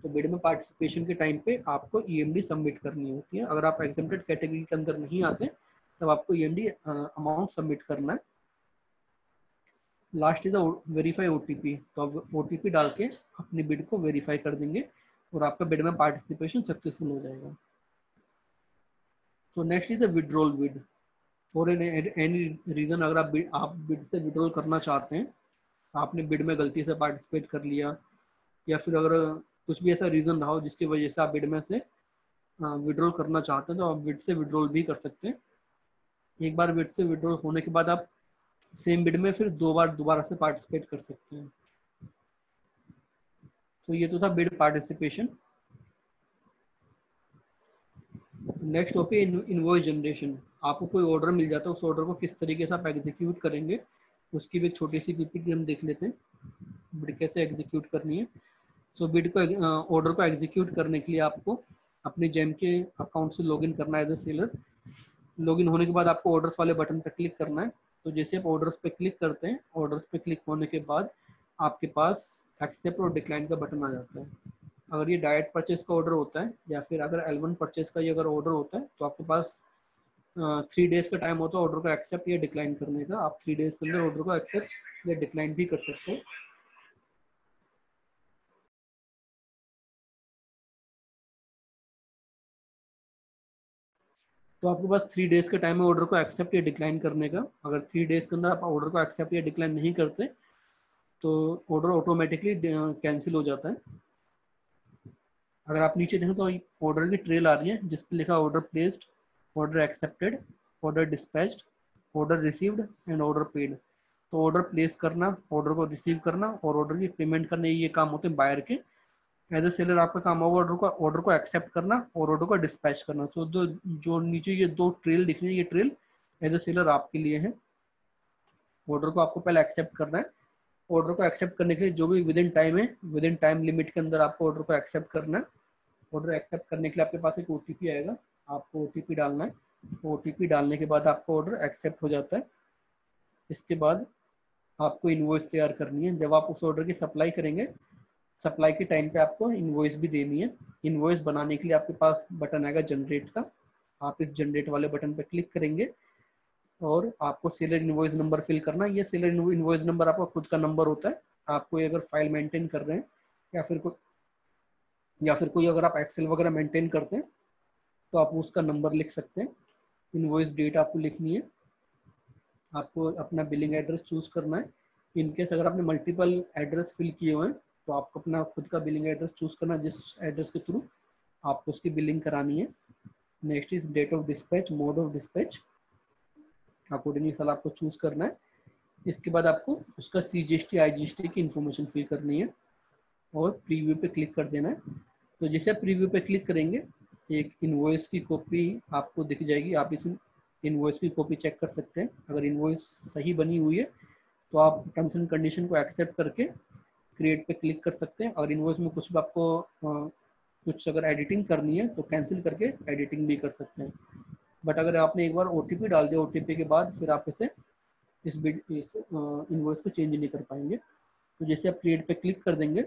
तो बिड में पार्टिसिपेशन के टाइम पे आपको EMD सबमिट करनी होती है। अगर आप एग्जम्प्टेड कैटेगरी के अंदर नहीं आते तब आपको EMD अमाउंट सबमिट करना है। Last is verify OTP। तो आप OTP डाल के अपनी बिड को वेरीफाई कर देंगे और आपका बिड में पार्टिसिपेशन सक्सेसफुल हो जाएगा। तो next is withdrawal bid. For any reason अगर आप बिड से विड्रॉल करना चाहते हैं, आपने बिड में गलती से पार्टिसिपेट कर लिया, या फिर अगर कुछ भी ऐसा रीजन रहा हो जिसकी वजह से आप बिड में से विड्रॉल करना चाहते हैं, तो आप बिड से विड्रॉल भी कर सकते हैं। एक बार बिड से विड्रॉल होने के बाद आप सेम बिड में फिर 2 बार दोबारा से पार्टिसिपेट कर सकते हैं। तो ये तो था bid participation. Next topic invoice generation. आपको कोई ऑर्डर मिल जाता है, उस ऑर्डर को किस तरीके से आप एग्जीक्यूट करेंगे उसकी भी एक छोटी सी PPT हम देख लेते हैं, बिड कैसे एग्जीक्यूट करनी है। सो बिड को ऑर्डर को एग्जीक्यूट करने के लिए आपको अपने जेम के अकाउंट से लॉगिन करना है एज ए सेलर। लॉगिन होने के बाद आपको ऑर्डर्स वाले बटन पर क्लिक करना है। तो जैसे आप ऑर्डर्स पे क्लिक करते हैं, ऑर्डर्स पे क्लिक होने के बाद आपके पास एक्सेप्ट और डिक्लाइन का बटन आ जाता है। अगर ये डायरेक्ट परचेज का ऑर्डर होता है या फिर अगर L1 परचेज का ये अगर ऑर्डर होता है तो आपके पास 3 डेज का टाइम होता है ऑर्डर को एक्सेप्ट या डिक्लाइन करने का। आप 3 डेज के अंदर ऑर्डर को एक्सेप्ट या डिक्लाइन भी कर सकते हैं। तो आपके पास 3 डेज का टाइम है ऑर्डर को एक्सेप्ट या डिक्लाइन करने का। अगर 3 डेज के अंदर आप ऑर्डर को एक्सेप्ट या डिक्लाइन नहीं करते तो ऑर्डर ऑटोमेटिकली कैंसिल हो जाता है। अगर आप नीचे देखें तो ऑर्डर की ट्रेल आ रही है जिस पर लिखा order placed, order accepted, order dispatched, order received and order paid. तो ऑर्डर प्लेस करना, ऑर्डर को रिसीव करना और ऑर्डर की पेमेंट करना, ये काम होते हैं बायर के। एज ए सेलर आपका काम होगा ऑर्डर को एक्सेप्ट करना और ऑर्डर को डिस्पैच करना। तो जो नीचे ये 2 ट्रेल दिख रही है, ये ट्रेल एज ए सेलर आपके लिए है। ऑर्डर को आपको पहले एक्सेप्ट करना है। ऑर्डर को एक्सेप्ट करने के लिए जो भी विद इन टाइम है, विद इन टाइम लिमिट के अंदर आपको ऑर्डर को एक्सेप्ट करना है। ऑर्डर एक्सेप्ट करने के लिए आपके पास एक OTP आएगा, आपको OTP डालना है। OTP डालने के बाद आपका ऑर्डर एक्सेप्ट हो जाता है। इसके बाद आपको इनवॉइस तैयार करनी है। जब आप उस ऑर्डर की सप्लाई करेंगे, सप्लाई के टाइम पे आपको इनवॉइस भी देनी है। इनवॉइस बनाने के लिए आपके पास बटन आएगा जनरेट का, आप इस जनरेट वाले बटन पे क्लिक करेंगे और आपको सेलर इनवॉइस नंबर फिल करना है। ये सेलर इनवॉइस नंबर आपका खुद का नंबर होता है। आपको अगर फाइल मेंटेन कर रहे हैं या फिर कोई अगर आप एक्सेल वगैरह मेंटेन करते हैं तो आप उसका नंबर लिख सकते हैं। इनवॉइस डेट आपको लिखनी है। आपको अपना बिलिंग एड्रेस चूज करना है। इनकेस अगर आपने मल्टीपल एड्रेस फिल किए हुए हैं तो आपको अपना खुद का बिलिंग एड्रेस चूज करना है, जिस एड्रेस के थ्रू आपको उसकी बिलिंग करानी है। Next is date of dispatch, mode of dispatch accordingly साल आपको चूज करना है। इसके बाद आपको उसका CGST IGST की इंफॉर्मेशन फिल करनी है और प्रीव्यू पे क्लिक कर देना है। तो जैसे आप प्रीव्यू पे क्लिक करेंगे एक इनवॉइस की कॉपी आपको दिख जाएगी। आप इस इनवॉइस की कॉपी चेक कर सकते हैं। अगर इनवॉइस सही बनी हुई है तो आप टर्म्स एंड कंडीशन को एक्सेप्ट करके क्रिएट पे क्लिक कर सकते हैं। और इनवॉइस में कुछ भी आपको कुछ अगर एडिटिंग करनी है तो कैंसिल करके एडिटिंग भी कर सकते हैं। बट अगर आपने एक बार OTP डाल दिया, OTP के बाद फिर आप इसे इस इनवॉइस को चेंज नहीं कर पाएंगे। तो जैसे आप क्रिएट पे क्लिक कर देंगे,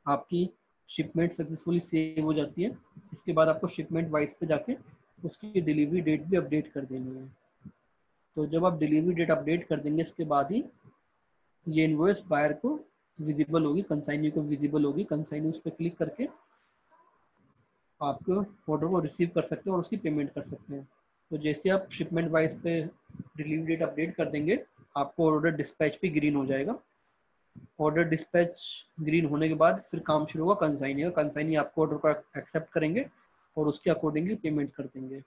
आपकी शिपमेंट सक्सेसफुली सेव हो जाती है। इसके बाद आपको शिपमेंट वाइज पे जाके उसकी डिलीवरी डेट भी अपडेट कर देनी है। तो जब आप डिलीवरी डेट अपडेट कर देंगे, इसके बाद ही ये इनवॉइस बायर को विजिबल होगी, कंसाइनी को विजिबल होगी। कंसाइनी उस पर क्लिक करके आपको ऑर्डर को रिसीव कर सकते हैं और उसकी पेमेंट कर सकते हैं। तो जैसे आप शिपमेंट वाइज पे डिलीवरी डेट अपडेट कर देंगे, आपको ऑर्डर डिस्पैच भी ग्रीन हो जाएगा। ऑर्डर डिस्पैच ग्रीन होने के बाद फिर काम शुरू होगा कंसाइनी का। कंसाइनी आपको ऑर्डर को एक्सेप्ट करेंगे और उसके अकॉर्डिंगली पेमेंट कर देंगे।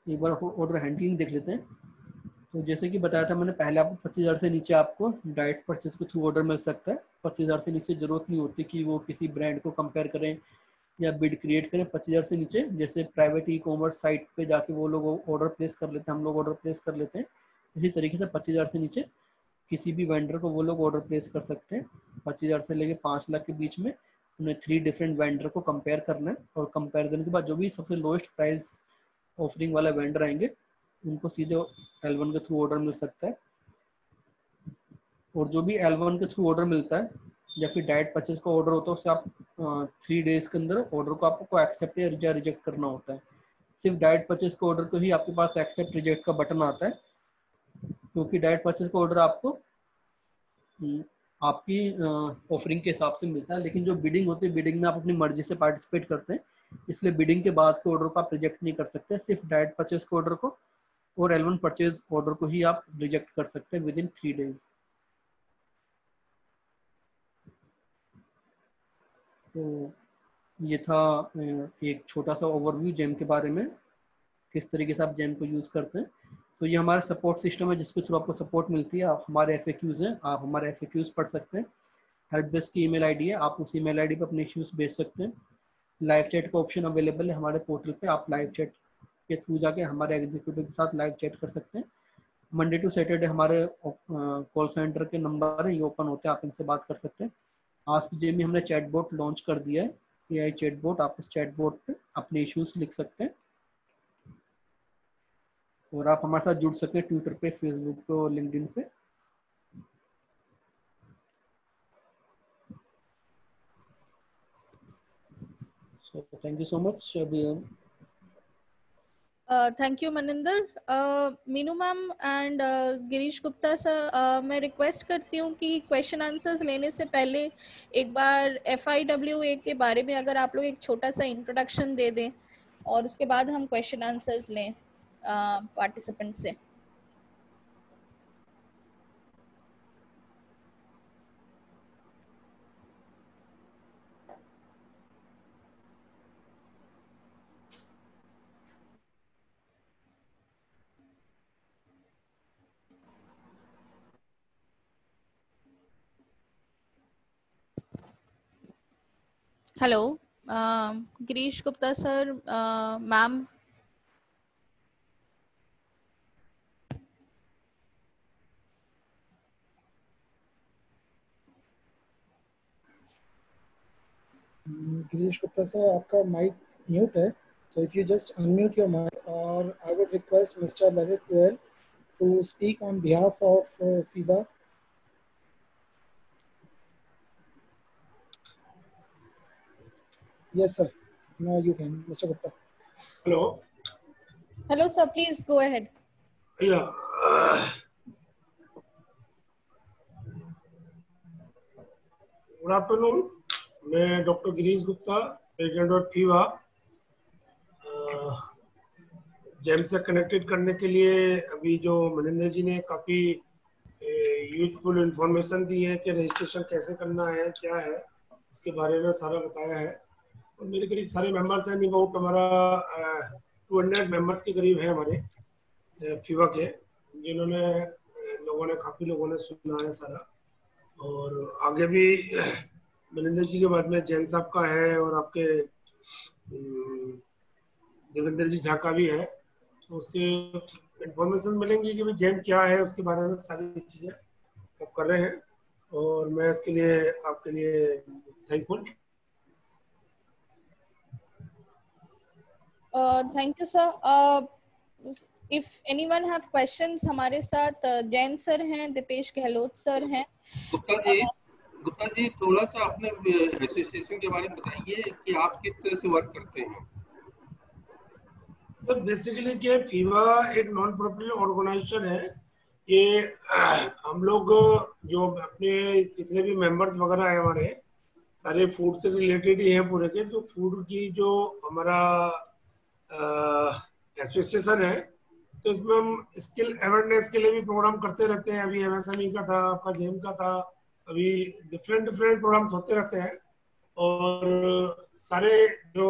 एक बार ऑर्डर हैंडलिंग देख लेते हैं। तो जैसे कि बताया था मैंने पहले, आपको 25,000 से नीचे आपको डायरेक्ट परचेज के थ्रू ऑर्डर मिल सकता है। 25,000 से नीचे जरूरत नहीं होती कि वो किसी ब्रांड को कंपेयर करें या बिड क्रिएट करें। 25,000 से नीचे जैसे प्राइवेट ई-कॉमर्स साइट पे जाके वो लोग ऑर्डर प्लेस कर लेते हैं, हम लोग ऑर्डर प्लेस कर लेते हैं, इसी तरीके से 25,000 से नीचे किसी भी वेंडर को वो लोग ऑर्डर प्लेस कर सकते हैं। 25,000 से लेके 5 लाख के बीच में उन्हें 3 डिफरेंट वेंडर को कंपेयर करना है, और कंपेरिजन के बाद जो भी सबसे लोएस्ट प्राइस ऑफरिंग वाला वेंडर आएंगे उनको सीधे L1 के थ्रू ऑर्डर मिल सकता है। और जो भी L1 के थ्रू ऑर्डर मिलता है या फिर डायरेक्ट परचेज का ऑर्डर होता है, उससे आप 3 डेज के अंदर ऑर्डर को आपको एक्सेप्ट या रिजेक्ट करना होता है। सिर्फ डायरेक्ट परचेज का ऑर्डर को ही आपके पास एक्सेप्ट रिजेक्ट का बटन आता है, क्योंकि डायरेक्ट परचेज का ऑर्डर आपको आपकी ऑफरिंग के हिसाब से मिलता है। लेकिन जो बिडिंग होती है, बिडिंग में आप अपनी मर्जी से पार्टिसिपेट करते हैं, इसलिए बिडिंग के बाद के ऑर्डर को आप रिजेक्ट नहीं कर सकते। सिर्फ डायरेक्ट परचेज के ऑर्डर को और L1 परचेज ऑर्डर को ही आप रिजेक्ट कर सकते हैं विद इन 3 डेज। तो ये था एक छोटा सा ओवरव्यू जेम के बारे में, किस तरीके से आप जेम को यूज़ करते हैं। तो ये हमारा सपोर्ट सिस्टम है जिसके थ्रू आपको सपोर्ट मिलती है। आप हमारे FAQs हैं, आप हमारे FAQs पढ़ सकते हैं। हेल्प डेस्क की ईमेल आईडी है, आप उस ईमेल आईडी पर अपने इश्यूज भेज सकते हैं। लाइव चैट का ऑप्शन अवेलेबल है हमारे पोर्टल पे, आप लाइव चैट के थ्रू जाके हमारे एग्जीक्यूटिव के साथ लाइव चैट कर सकते हैं। मंडे टू सैटरडे हमारे कॉल सेंटर के नंबर है, ये ओपन होते हैं, आप इनसे बात कर सकते हैं। आस्क जेमी हमने चैटबॉट लॉन्च कर दिया है, AI चैटबॉट। आप उस चैटबॉट पे अपने इश्यूज लिख सकते हैं और आप हमारे साथ जुड़ सकते हैं ट्विटर पे, फेसबुक पे और लिंक्डइन पे। So thank you so much. अभी thank you Maninder. Meenu ma'am and Girish Gupta sir, मैं रिक्वेस्ट करती हूँ कि क्वेश्चन आंसर्स लेने से पहले एक बार FIWA के बारे में अगर आप लोग एक छोटा सा इंट्रोडक्शन दे दें, और उसके बाद हम क्वेश्चन आंसर्स लें पार्टिसिपेंट से। Hello Girish Gupta sir, ma'am. Girish Gupta sir, आपका mic mute है, so if you just unmute your mic, or I would request Mr. Lalit Goel to speak on behalf of FIVA. Yes sir, now you can, Mr. Gupta. Hello. Hello sir, please go ahead. Yeah. Good afternoon. मैं doctor Girish Gupta, president of फीवा। GeM से connected करने के लिए अभी जो मनिंदर जी ने काफ़ी यूजफुल इंफॉर्मेशन दी है कि रजिस्ट्रेशन कैसे करना है, क्या है, इसके बारे में सारा बताया है। और मेरे करीब सारे मेंबर्स हैं, अबाउट हमारा 200 मेंबर्स के करीब हैं हमारे फीवा के, जिन्होंने काफ़ी लोगों ने सुना है सारा। और आगे भी मनिंदर जी के बाद में जैन साहब का है और आपके देवेंद्र जी झा का भी है, तो उससे इंफॉर्मेशन मिलेंगी कि भाई जैम क्या है, उसके बारे में सारी चीज़ें आप कर रहे हैं, और मैं इसके लिए आपके लिए thankful. Thank you sir. If anyone have questions, हमारे साथ जैन सर हैं, दीपेश गहलोत सर हैं। गुप्ता जी थोड़ा सा अपने एसोसिएशन के बारे में बताइए कि आप किस तरह से वर्क करते हैं। सर बेसिकली क्या है, फीवा एक नॉन प्रॉफिट ऑर्गेनाइजेशन है। ये हम लोग जो अपने जितने भी मेंबर्स वगैरह है हमारे, सारे फूड से रिलेटेड ही हैं पूरे के। तो फूड की जो हमारा एसोसिएशन है, तो इसमें हम स्किल अवेयरनेस के लिए भी प्रोग्राम करते रहते हैं। अभी एमएसएमई का था, आपका जेम का था, अभी डिफरेंट प्रोग्राम्स होते रहते हैं। और सारे जो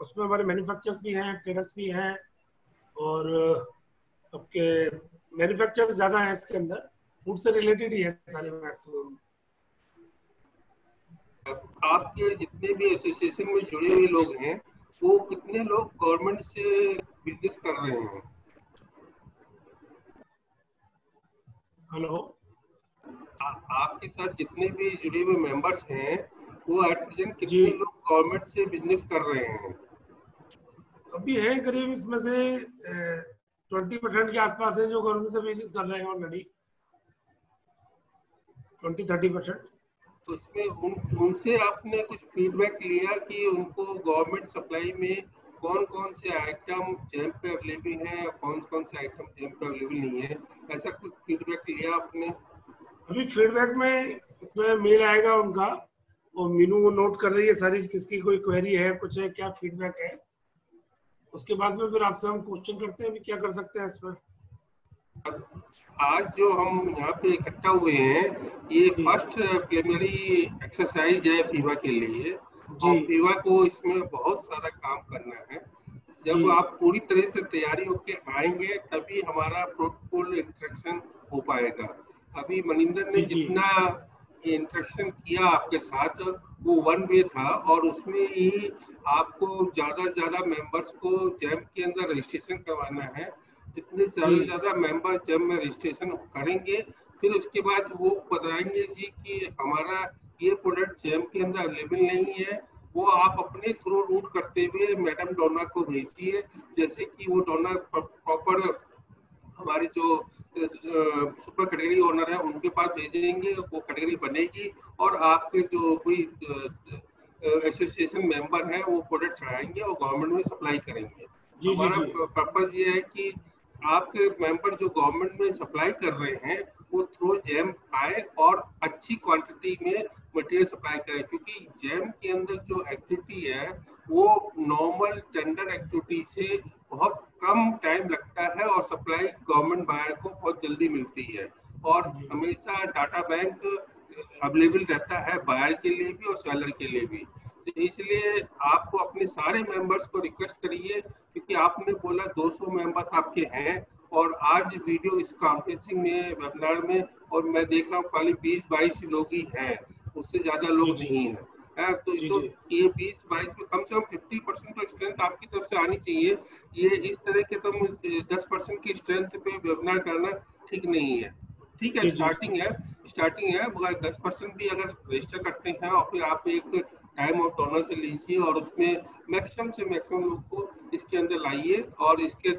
उसमें हमारे मैन्युफैक्चरर्स भी हैं, ट्रेडर्स भी हैं, और आपके मैन्युफैक्चरर्स ज़्यादा हैं इसके अंदर, फूड से रिलेटेड ही है सारे मैक्सिमम। आपके जितने भी एसोसिएशन में जुड़े हुए लोग हैं, वो कितने लोग गवर्नमेंट से बिजनेस कर रहे हैं? हेलो, आपके साथ जितने भी जुड़े हुए मेंबर्स हैं, वो एट प्रेजेंट कितने लोग गवर्नमेंट से बिजनेस कर रहे हैं? अभी है करीब इसमें से 20% के आसपास है जो गवर्नमेंट से बिजनेस कर रहे हैं ऑलरेडी, 20-30%। उसमें उनसे आपने कुछ फीडबैक लिया कि उनको गवर्नमेंट सप्लाई में कौन कौन से आइटम जैम पे अवेलेबल हैं और कौन कौन से आइटम जैम पे अवेलेबल नहीं है, ऐसा कुछ फीडबैक लिया आपने? अभी फीडबैक में उसमें मेल आएगा उनका, वो मीनू वो नोट कर रही है सारी, किसकी कोई क्वेरी है, कुछ है, क्या फीडबैक है। उसके बाद में फिर आपसे हम क्वेश्चन करते हैं अभी क्या कर सकते हैं इस पर। आज जो हम यहाँ पे इकट्ठा हुए हैं, ये फर्स्ट प्रिलिमिनरी एक्सरसाइज है फीवा के लिए, और फीवा को इसमें बहुत सारा काम करना है। जब आप पूरी तरह से तैयारी होके आएंगे तभी हमारा फ्रूटफुल इंटरेक्शन हो पाएगा। अभी मनिंदर ने जितना इंटरेक्शन किया आपके साथ वो वन वे था, और उसमें ही आपको ज्यादा मेंबर्स को जैम के अंदर रजिस्ट्रेशन करवाना है। जितने ज्यादा मेंबर जब में रजिस्ट्रेशन करेंगे, फिर उसके बाद वो बताएंगे जी कि हमारा ये प्रोडक्ट जैम के अंदर अवेलेबल नहीं है, वो आप अपने थ्रू रूट करते हुए मैडम डोना को भेजिए। जैसे कि वो डोना प्रॉपर हमारी जो सुपर कैटेगरी ओनर है उनके पास भेजेंगे, वो कैटेगरी बनेगी और आपके जो कोई एसोसिएशन मेंबर है वो प्रोडक्ट चढ़ाएंगे और गवर्नमेंट में सप्लाई करेंगे। हमारा पर्पज ये है कि आपके मेंबर जो गवर्नमेंट में सप्लाई कर रहे हैं वो थ्रू जैम आए और अच्छी क्वांटिटी में मटेरियल सप्लाई करें, क्योंकि जैम के अंदर जो एक्टिविटी है वो नॉर्मल टेंडर एक्टिविटी से बहुत कम टाइम लगता है और सप्लाई गवर्नमेंट बायर को बहुत जल्दी मिलती है, और हमेशा डाटा बैंक अवेलेबल रहता है बायर के लिए भी और सेलर के लिए भी। तो इसलिए आपको अपने सारे मेंबर्स को रिक्वेस्ट करिए, क्योंकि आपने बोला 200 मेंबर्स आपके हैं, और आज वीडियो इस कॉन्फ्रेंसिंग में वेबिनार में और मैं देख रहा हूँ खाली 20-22 लोग ही हैं, उससे ज्यादा लोग नहीं है। तो ये 20-22 में कम से कम 50% तो स्ट्रेंथ आपकी तरफ से आनी चाहिए। ये इस तरह के तुम 10% की स्ट्रेंथ पे वेबिनार करना ठीक नहीं है। ठीक है, स्टार्टिंग है, मगर 10% भी अगर रजिस्टर करते हैं और फिर आप एक टाइम ऑफ डोनर से लीजिए और उसमें मैक्सिमम से मैक्सिमम लोग को इसके अंदर लाइए और इसको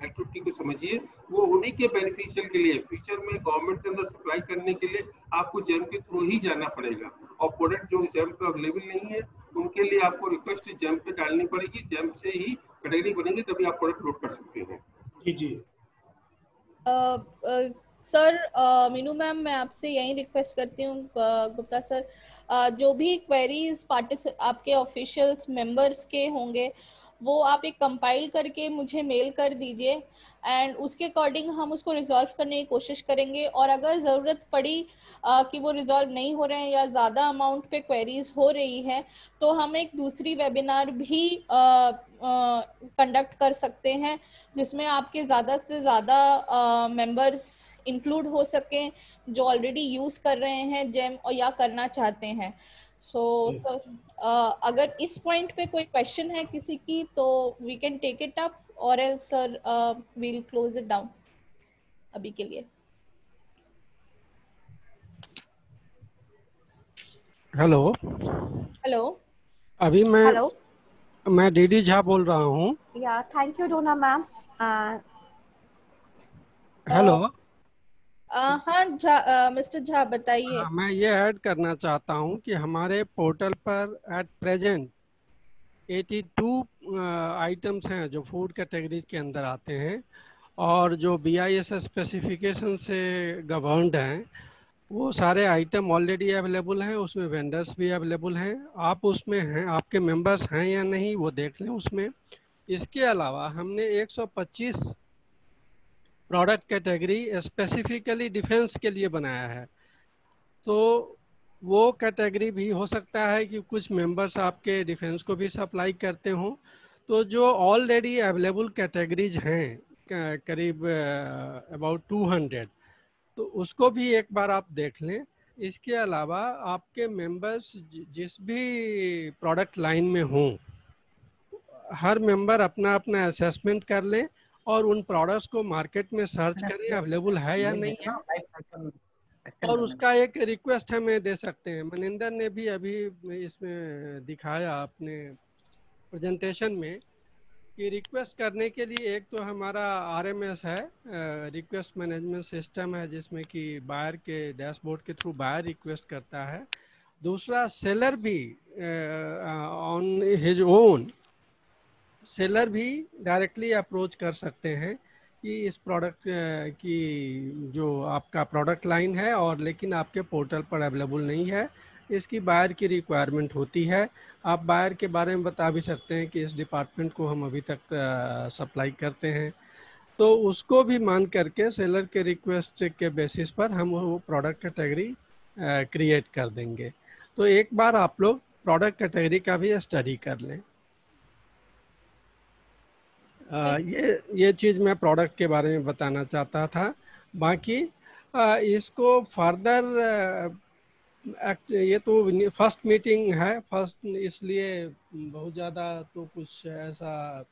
एक्टिविटी को समझिए। वो उन्हीं के बेनिफिशियल के लिए फ्यूचर में गवर्नमेंट के अंदर सप्लाई करने के लिए आपको जैम के थ्रू ही जाना पड़ेगा, और प्रोडक्ट जो जैम पे अवेलेबल नहीं है उनके लिए आपको रिक्वेस्ट जैम पे डालनी पड़ेगी, जैम से ही कैटेगरी बनेगी तभी आप प्रोडक्ट लोड कर सकते हैं। जी सर, मीनू मैम, मैं आपसे यही रिक्वेस्ट करती हूँ गुप्ता सर, जो भी क्वेरीज आपके ऑफिशियल्स मेंबर्स के होंगे वो आप एक कंपाइल करके मुझे मेल कर दीजिए एंड उसके अकॉर्डिंग हम उसको रिजॉल्व करने की कोशिश करेंगे। और अगर ज़रूरत पड़ी कि वो रिजॉल्व नहीं हो रहे हैं या ज़्यादा अमाउंट पे क्वेरीज हो रही है तो हम एक दूसरी वेबिनार भी कंडक्ट कर सकते हैं जिसमें आपके ज़्यादा से ज़्यादा मेंबर्स इंक्लूड हो सकें जो ऑलरेडी यूज़ कर रहे हैं जेम और या करना चाहते हैं। सो सर अगर इस पॉइंट पे कोई क्वेश्चन है किसी की तो we can take it up और else sir we'll close it down अभी के लिए। हेलो हेलो अभी हेलो मैं डीडी झा बोल रहा हूँ। या thank you Dona ma'am. Hello हाँ झा मिस्टर झा बताइए। हाँ, मैं ये ऐड करना चाहता हूँ कि हमारे पोर्टल पर एट प्रेजेंट 82 आइटम्स हैं जो फूड कैटेगरीज के अंदर आते हैं और जो BIS स्पेसिफिकेशन से गवर्नड हैं वो सारे आइटम ऑलरेडी अवेलेबल हैं। उसमें वेंडर्स भी अवेलेबल हैं, आप उसमें हैं, आपके मेंबर्स हैं या नहीं वो देख लें उसमें। इसके अलावा हमने 125 प्रोडक्ट कैटेगरी स्पेसिफिकली डिफेंस के लिए बनाया है। तो वो कैटेगरी भी हो सकता है कि कुछ मेंबर्स आपके डिफेंस को भी सप्लाई करते हों। तो जो ऑलरेडी अवेलेबल कैटेगरीज हैं करीब अबाउट 200, तो उसको भी एक बार आप देख लें। इसके अलावा आपके मेंबर्स जिस भी प्रोडक्ट लाइन में हों, हर मेंबर अपना अपना असेसमेंट कर लें और उन प्रोडक्ट्स को मार्केट में सर्च करें अवेलेबल है या नहीं है। और उसका एक रिक्वेस्ट हमें दे सकते हैं, मनिंदर ने भी अभी इसमें दिखाया अपने प्रेजेंटेशन में कि रिक्वेस्ट करने के लिए एक तो हमारा RMS है, रिक्वेस्ट मैनेजमेंट सिस्टम है, जिसमें कि बायर के डैशबोर्ड के थ्रू बायर रिक्वेस्ट करता है। दूसरा सेलर भी ऑन हिज ओन सेलर भी डायरेक्टली अप्रोच कर सकते हैं कि इस प्रोडक्ट की जो आपका प्रोडक्ट लाइन है और लेकिन आपके पोर्टल पर अवेलेबल नहीं है, इसकी बायर की रिक्वायरमेंट होती है। आप बायर के बारे में बता भी सकते हैं कि इस डिपार्टमेंट को हम अभी तक सप्लाई करते हैं, तो उसको भी मान करके सेलर के रिक्वेस्ट के बेसिस पर हम वो प्रोडक्ट कैटेगरी क्रिएट कर देंगे। तो एक बार आप लोग प्रोडक्ट कैटेगरी का भी स्टडी कर लें। ये चीज़ मैं प्रोडक्ट के बारे में बताना चाहता था। बाकी इसको फर्दर ये तो फर्स्ट मीटिंग है, फर्स्ट, इसलिए बहुत ज़्यादा तो कुछ ऐसा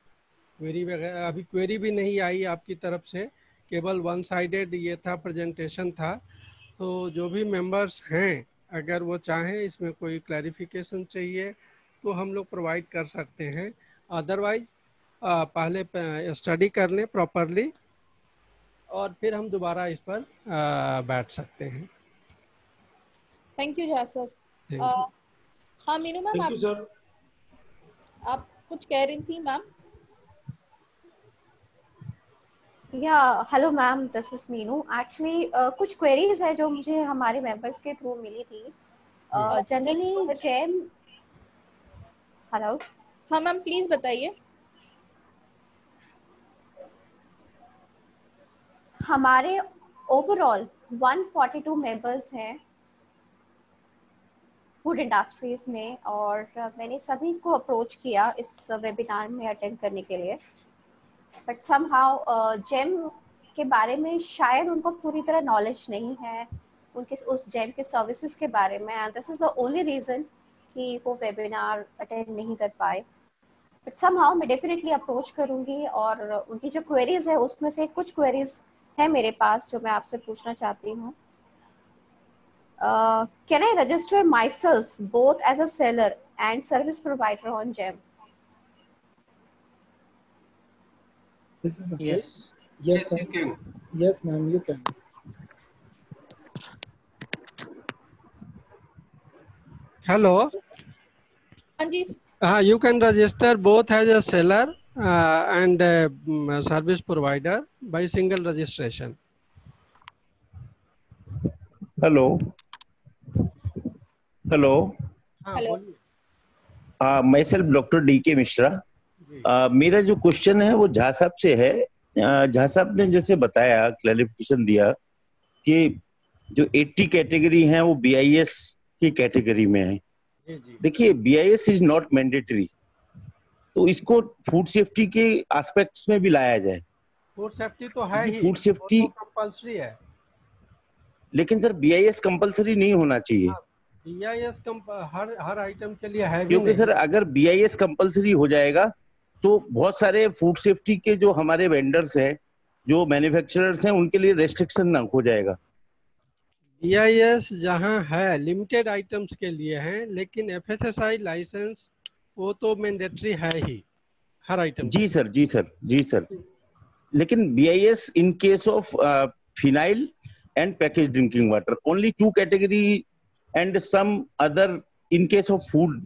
क्वेरी वगैरह अभी क्वेरी भी नहीं आई आपकी तरफ से, केवल वन साइडेड ये था, प्रेजेंटेशन था। तो जो भी मेंबर्स हैं अगर वो चाहें इसमें कोई क्लैरिफिकेशन चाहिए तो हम लोग प्रोवाइड कर सकते हैं। अदरवाइज पहले स्टडी कर लें प्रॉपरली और फिर हम दोबारा इस पर बैठ सकते हैं। Thank you Jha sir. हाँ मीनू मैम आप कुछ कह रही थी मैम? या hello ma'am, this is Meenu. Actually कुछ क्वेरीज है जो मुझे हमारे मेंबर्स के थ्रू मिली थी। जनरली जेम, हेलो, हाँ मैम प्लीज बताइए। हमारे ओवरऑल 142 मेंबर्स हैं फूड इंडस्ट्रीज में और मैंने सभी को अप्रोच किया इस वेबिनार में अटेंड करने के लिए, बट समहाउ जेम के बारे में शायद उनको पूरी तरह नॉलेज नहीं है उनके उस जेम के सर्विसेज के बारे में, and this is the only reason कि वो वेबिनार अटेंड नहीं कर पाए। बट समहाउ मैं डेफिनेटली अप्रोच करूँगी और उनकी जो क्वेरीज है उसमें से कुछ क्वेरीज है मेरे पास जो मैं आपसे पूछना चाहती हूँ। Can I register myself both as a seller and service provider on GEM? This is okay. Yes, you can. Yes, ma'am, you can. Hello. हाँ जी। You can register both as a seller and service provider by single registration. Hello. Hello. Hello. Myself Dr. D.K. Mishra. मेरा जो question है वो झा साहब से है। झा साहब ने जैसे बताया, क्लैरिफिकेशन दिया कि जो 80 कैटेगरी हैं वो BIS की कैटेगरी में है। देखिए, BIS इज नॉट मैंडेटरी, तो इसको फूड सेफ्टी के एस्पेक्ट्स में भी लाया जाए। फूड सेफ्टी तो है ही, फूड सेफ्टी कंपल्सरी है। लेकिन सर BIS कंपल्सरी नहीं होना चाहिए। BIS हर आइटम के लिए है भी क्योंकि नहीं। सर अगर BIS कंपल्सरी हो जाएगा तो बहुत सारे फूड सेफ्टी के जो हमारे वेंडर्स हैं, जो मैन्युफैक्चरर्स हैं, उनके लिए रेस्ट्रिक्शन ना हो जाएगा। BIS जहां है लिमिटेड आइटम्स के लिए है, लेकिन FSSAI लाइसेंस वो तो मैंडेटरी है ही हर आइटम। जी सर, जी सर, जी सर। लेकिन BIS in case of phenyl and package drinking water, only 2 category and some other in case of food.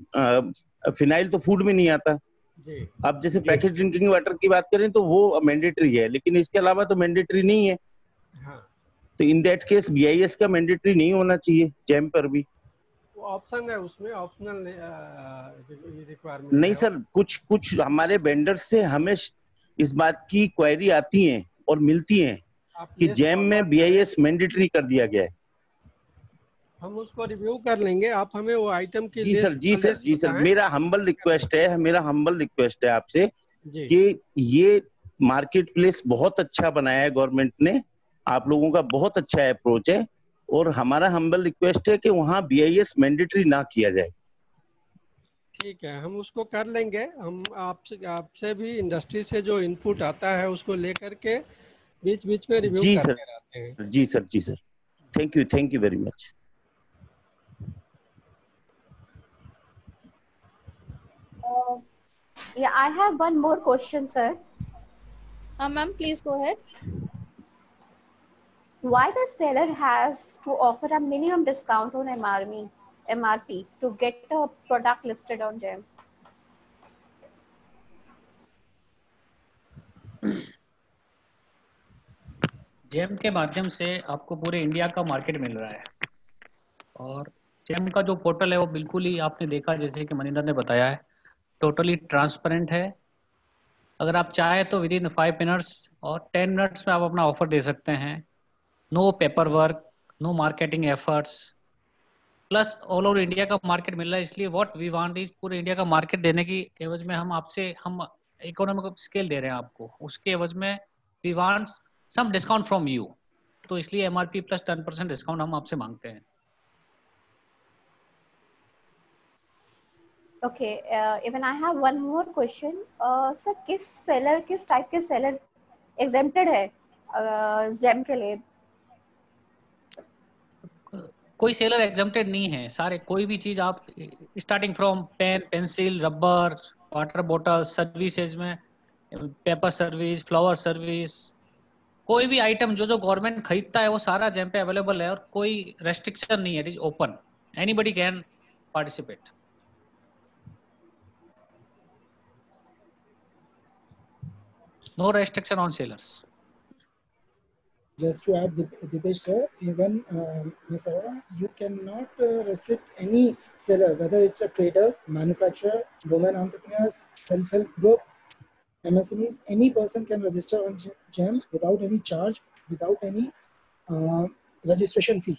Phenyl तो फूड में नहीं आता। अब जैसे पैकेज ड्रिंकिंग वाटर की बात करें तो वो मैंडेटरी है, लेकिन इसके अलावा तो मैंडेटरी नहीं है। तो इन दैट केस BIS का मैंडेटरी नहीं होना चाहिए जैम पर भी। वो ऑप्शन है, उसमें ऑप्शनल रिक्वायरमेंट नहीं सर, कुछ हमारे वेंडर्स से हमें इस बात की क्वेरी आती है और मिलती है कि जैम में BIS मैंडेटरी कर दिया गया है। हम उसको रिव्यू कर लेंगे, आप हमें वो आइटम की जी सर, जी सर, जी सर। मेरा हम्बल रिक्वेस्ट है आपसे कि ये मार्केट प्लेस बहुत अच्छा बनाया है गवर्नमेंट ने, आप लोगों का बहुत अच्छा अप्रोच है, और हमारा हम्बल रिक्वेस्ट है कि वहाँ BIS मैंडेटरी ना किया जाए। ठीक है, हम उसको कर लेंगे। हम आपसे भी इंडस्ट्री से जो इनपुट आता है उसको लेकर के बीच बीच में रिव्यू करते रहते हैं। जी सर, जी sir. Thank you very much. Yeah, I have one more question, sir. Ma'am, please go ahead. Why the seller has to offer a minimum discount on MRP to get a product listed on GEM? GEM के माध्यम से आपको पूरे India का market मिल रहा है, और GEM का जो पोर्टल है वो बिल्कुल ही आपने देखा, जैसे कि मनिंदर ने बताया है, टोटली ट्रांसपेरेंट है। अगर आप चाहें तो विद इन 5 मिनट्स और 10 मिनट्स में आप अपना ऑफर दे सकते हैं। No paper work, no marketing efforts, plus all over India का मार्केट मिल रहा है। इसलिए व्हाट वी वांट इज पूरे इंडिया का मार्केट देने की एवज में हम इकोनॉमिक स्केल दे रहे हैं आपको, उसके एवज में we want some discount from you. तो इसलिए MRP प्लस 10% डिस्काउंट हम आपसे मांगते हैं। Okay, even I have one more question. Sir, किस टाइप के सेलर exempted है GEM के लिए? कोई सेलर एग्जम्प्टेड नहीं है, सारे कोई भी चीज आप starting from pen, pencil, rubber, water बोतल, सर्विसेज में पेपर सर्विस, फ्लावर सर्विस, कोई भी आइटम जो गवर्नमेंट खरीदता है वो सारा GEM पे अवेलेबल है, और कोई रेस्ट्रिक्शन नहीं है। It is open, anybody can participate. No restriction on sellers. Just to add, Dipesh sir, even Ms. Arora, you cannot restrict any seller, whether it's a trader, manufacturer, women entrepreneurs, self-help group, MSMEs. Any person can register on GEM without any charge, without any registration fee.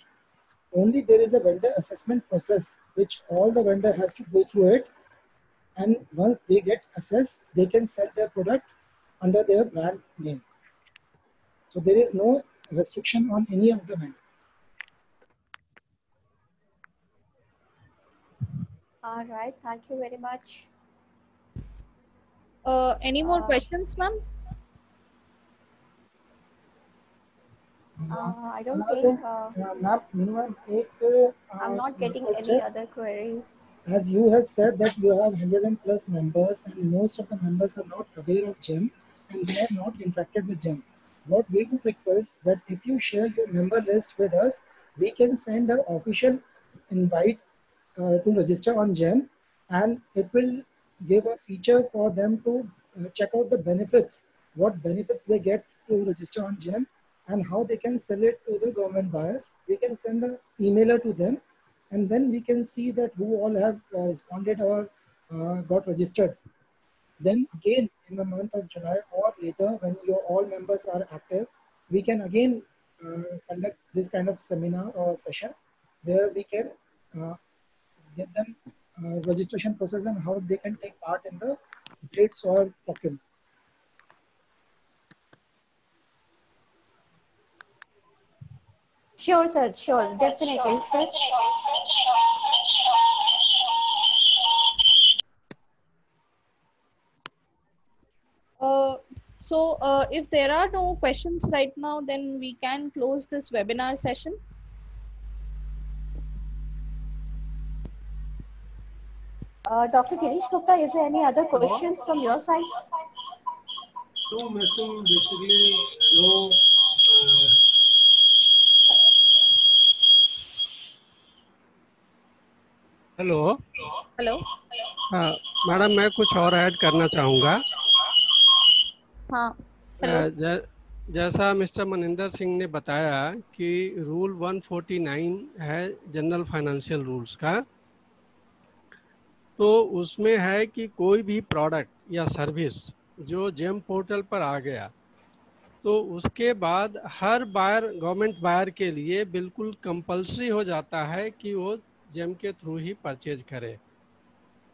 Only there is a vendor assessment process which all the vendor has to go through it, and once they get assessed, they can sell their product under their brand name. So there is no restriction on any of the vendor. All right, thank you very much. Any more questions, ma'am? I don't think. Ma'am, I'm not getting any other queries. As you have said that you have 100 plus members, and most of the members are not aware of GEM and they are not interacted with GEM. What we would request that if you share your member list with us, we can send an official invite to register on GEM, and it will give a feature for them to check out the benefits, what benefits they get to register on GEM, and how they can sell it to the government buyers. We can send an emailer to them, and then we can see that who all have responded or got registered. Then again in the month of July or later, when your all members are active, we can again conduct this kind of seminar or session where we can get them registration process and how they can take part in the bids or procurement. Sure, sir. Sure, definitely, sir. If there are no questions right now, then we can close this webinar session. Dr. Girish Gupta, is there any other questions from your side? No, Mestum, basically, no. Hello hello madam, मैं कुछ और add करना चाहूँगा। हाँ hello जैसा mister Maninder Singh ने बताया कि रूल 149 है जनरल फाइनेंशियल रूल्स का, तो उसमें है कि कोई भी प्रोडक्ट या सर्विस जो जेम पोर्टल पर आ गया तो उसके बाद हर बायर, गवर्नमेंट बायर के लिए बिल्कुल कंपलसरी हो जाता है कि वो जेम के थ्रू ही परचेज करे।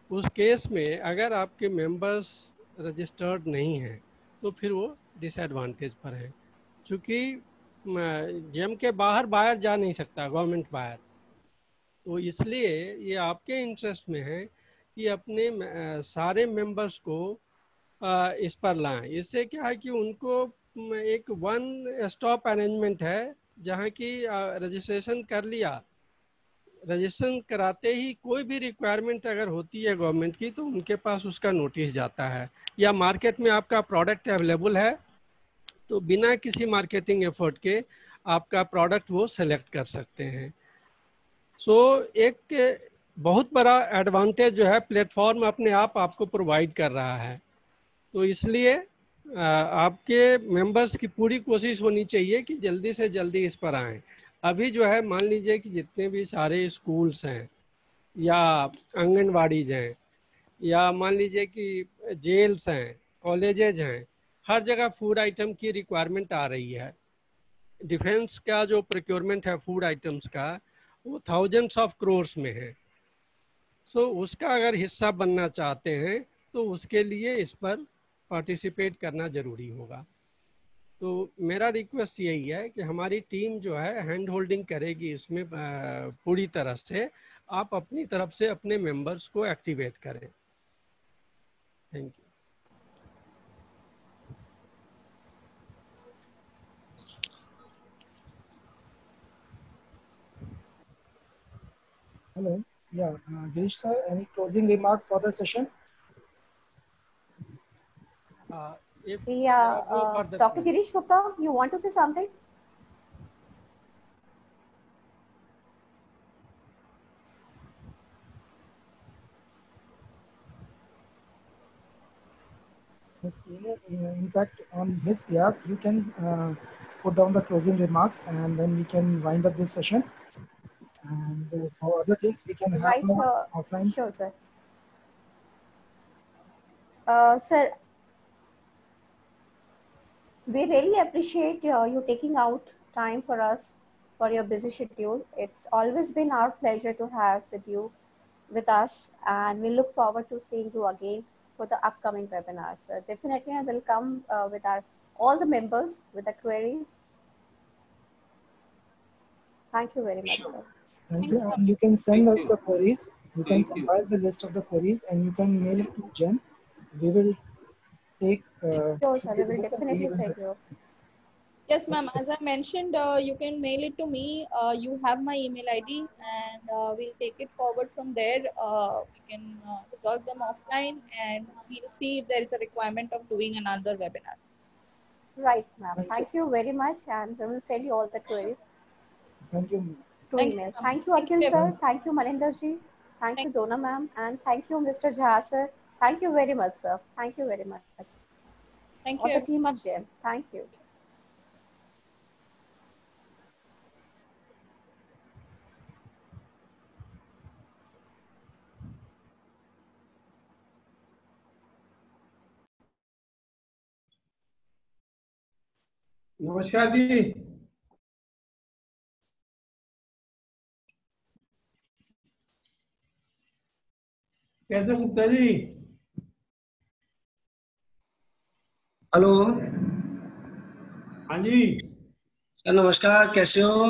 उस केस में अगर आपके मेंबर्स रजिस्टर्ड नहीं हैं तो फिर वो डिसएडवांटेज पर है, क्योंकि जेम के बाहर बायर जा नहीं सकता गवर्नमेंट बायर। तो इसलिए ये आपके इंटरेस्ट में है कि अपने सारे मेंबर्स को इस पर लाएं। इससे क्या है कि उनको एक वन स्टॉप अरेंजमेंट है, जहाँ की रजिस्ट्रेशन कर लिया, रजिस्ट्रेशन कराते ही कोई भी रिक्वायरमेंट अगर होती है गवर्नमेंट की तो उनके पास उसका नोटिस जाता है, या मार्केट में आपका प्रोडक्ट अवेलेबल है तो बिना किसी मार्केटिंग एफर्ट के आपका प्रोडक्ट वो सेलेक्ट कर सकते हैं। एक बहुत बड़ा एडवांटेज जो है प्लेटफॉर्म अपने आप आपको प्रोवाइड कर रहा है। तो इसलिए आपके मेंबर्स की पूरी कोशिश होनी चाहिए कि जल्दी से जल्दी इस पर आएँ। अभी जो है मान लीजिए कि जितने भी सारे स्कूल्स हैं या आंगनवाड़ीज हैं या मान लीजिए कि जेल्स हैं, कॉलेजेज हैं, हर जगह फूड आइटम की रिक्वायरमेंट आ रही है। डिफेंस का जो प्रोक्योरमेंट है फूड आइटम्स का वो थाउजेंड्स ऑफ क्रोर्स में है। उसका अगर हिस्सा बनना चाहते हैं तो उसके लिए इस पर पार्टिसिपेट करना ज़रूरी होगा। तो मेरा रिक्वेस्ट यही है कि हमारी टीम जो है हैंड होल्डिंग करेगी इसमें पूरी तरह से। आप अपनी तरफ से अपने मेंबर्स को एक्टिवेट करें। Thank you. Hello. Yeah, Girish sir, any closing remark for the session? Dr. Girish Gupta, you want to say something? Yes, in fact, on his behalf, you can put down the closing remarks and then we can wind up this session. And for other things, we can have offline. Sure, sir. Sir, we really appreciate you taking out time for us for your busy schedule. It's always been our pleasure to have with us, and we look forward to seeing you again for the upcoming webinars. Definitely, I will come with all the members with the queries. Thank you very much, sir. Thank you. And you can send us the queries. You can compile the list of the queries and you can mail it to Jen. We will take. Sure, sir. We will definitely send you. Yes, ma'am. As I mentioned, you can mail it to me. You have my email ID, and we'll take it forward from there. We can resolve them offline, and we'll see if there is a requirement of doing another webinar. Right, ma'am. Thank you very much, and we will send you all the queries. Thank you. Through email. Thank you, Akhil sir. Thank you, Maninder ji. Thank you, Dona ma'am, and thank you, Mr. Jha sir. Thank you very much, sir. Thank you very much. Thank all you. the team of GEM. Thank you. नमस्कार जी। कैसे Gupta ji? Hello हाँ जी, sir, नमस्कार। कैसे हो?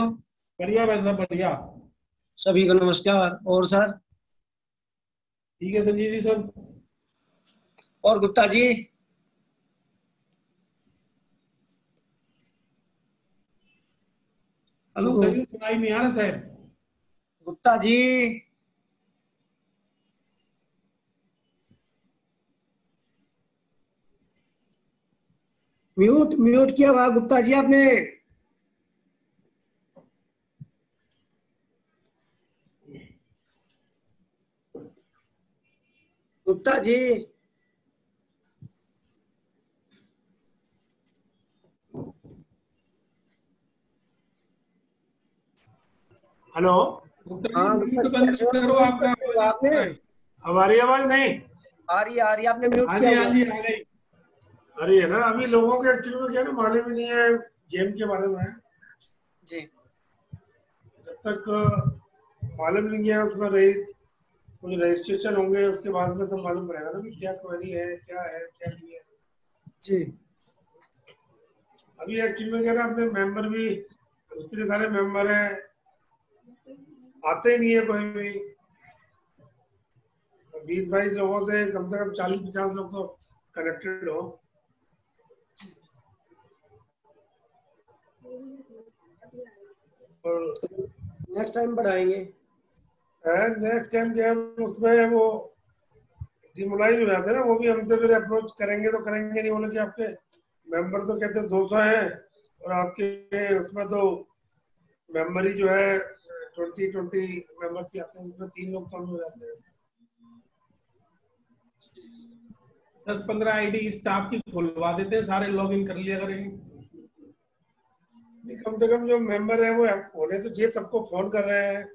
बढ़िया वैसा बढ़िया। सभी को नमस्कार। और सर? ठीक है संजीव जी सब। और गुप्ता जी? हेलो गुप्ता जी सुनाई नहीं आ रहा sir. Gupta ji? Mute mute किया हुआ गुप्ता जी आपने। गुप्ता जी? हेलो हाँ गुप्ता तो जी, बंद कैसे हो? करो, म्यूट आपका किया आवाज हुआ नहीं आपने। आ रहा है। हमारी आवाज नहीं आ रही है, आपने म्यूट हाँ किया जी, हुआ हाँ है। जी आ गई। अरे है ना, अभी लोगों के एक्चुअली में क्या है ना, मालूम ही नहीं है गेम के बारे में। जी। जब तक मालूम नहीं है उसमें रही कुछ रजिस्ट्रेशन होंगे, उसके बाद में सब मालूम पड़ेगा ना कि क्या क्वेरी है, क्या नहीं है। जी। अभी एक्चुअली में क्या है ना, अपने मेंबर भी इतने सारे मेंबर हैं, आते ही नहीं है कोई भी। 20-22 लोगों से कम 40-50 लोग तो कनेक्टेड हो। और नेक्स्ट टाइम बढ़ाएंगे। नेक्स्ट टाइम क्या है, उसमें वो डिमोलाइज हो जाते हैं ना, वो भी हमसे फिर अप्रोच करेंगे तो करेंगे नहीं, बोले कि आपके मेंबर तो कहते हैं 200 हैं और आपके उसमें तो मेंबर ही जो है 20 मेंबर्स ही आते हैं, उसमें 3 लोग कम हो जाते हैं। 10-15 आईडी स्टाफ की खुलवा देते हैं, सारे लॉग इन कर लिया करेंगे। कम से कम जो मेंबर है वो होने तो चाहिए, सबको फोन कर रहे हैं,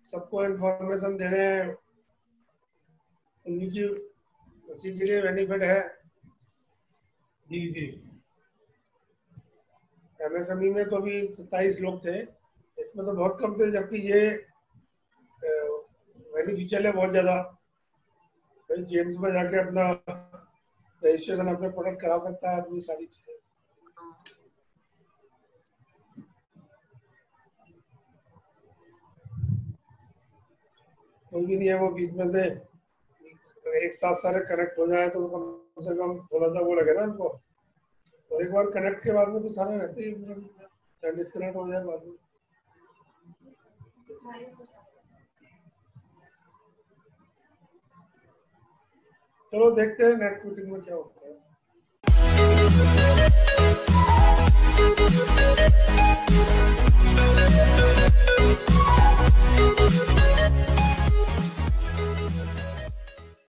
सबको इंफॉर्मेशन दे रहे हैं, उनकी उसी के लिए बेनिफिट है। जी जी। एमएसएमई में तो अभी 27 लोग थे, इसमें तो बहुत कम थे, जबकि ये बेनिफिशियल है बहुत ज्यादा। भाई जेम्स में जाके अपना रजिस्ट्रेशन अपने प्रोडक्ट करा सकता है आदमी, सारी चीजें। कोई भी नहीं है वो बीच में से एक साथ सारे कनेक्ट हो जाए तो कम से कम थोड़ा सा वो लगे ना उनको। और एक बार कनेक्ट के बाद में तो सारे रहते ही, डिस्कनेक्ट हो जाए बाद में। चलो देखते हैं नेक्स्ट मीटिंग में क्या होता है।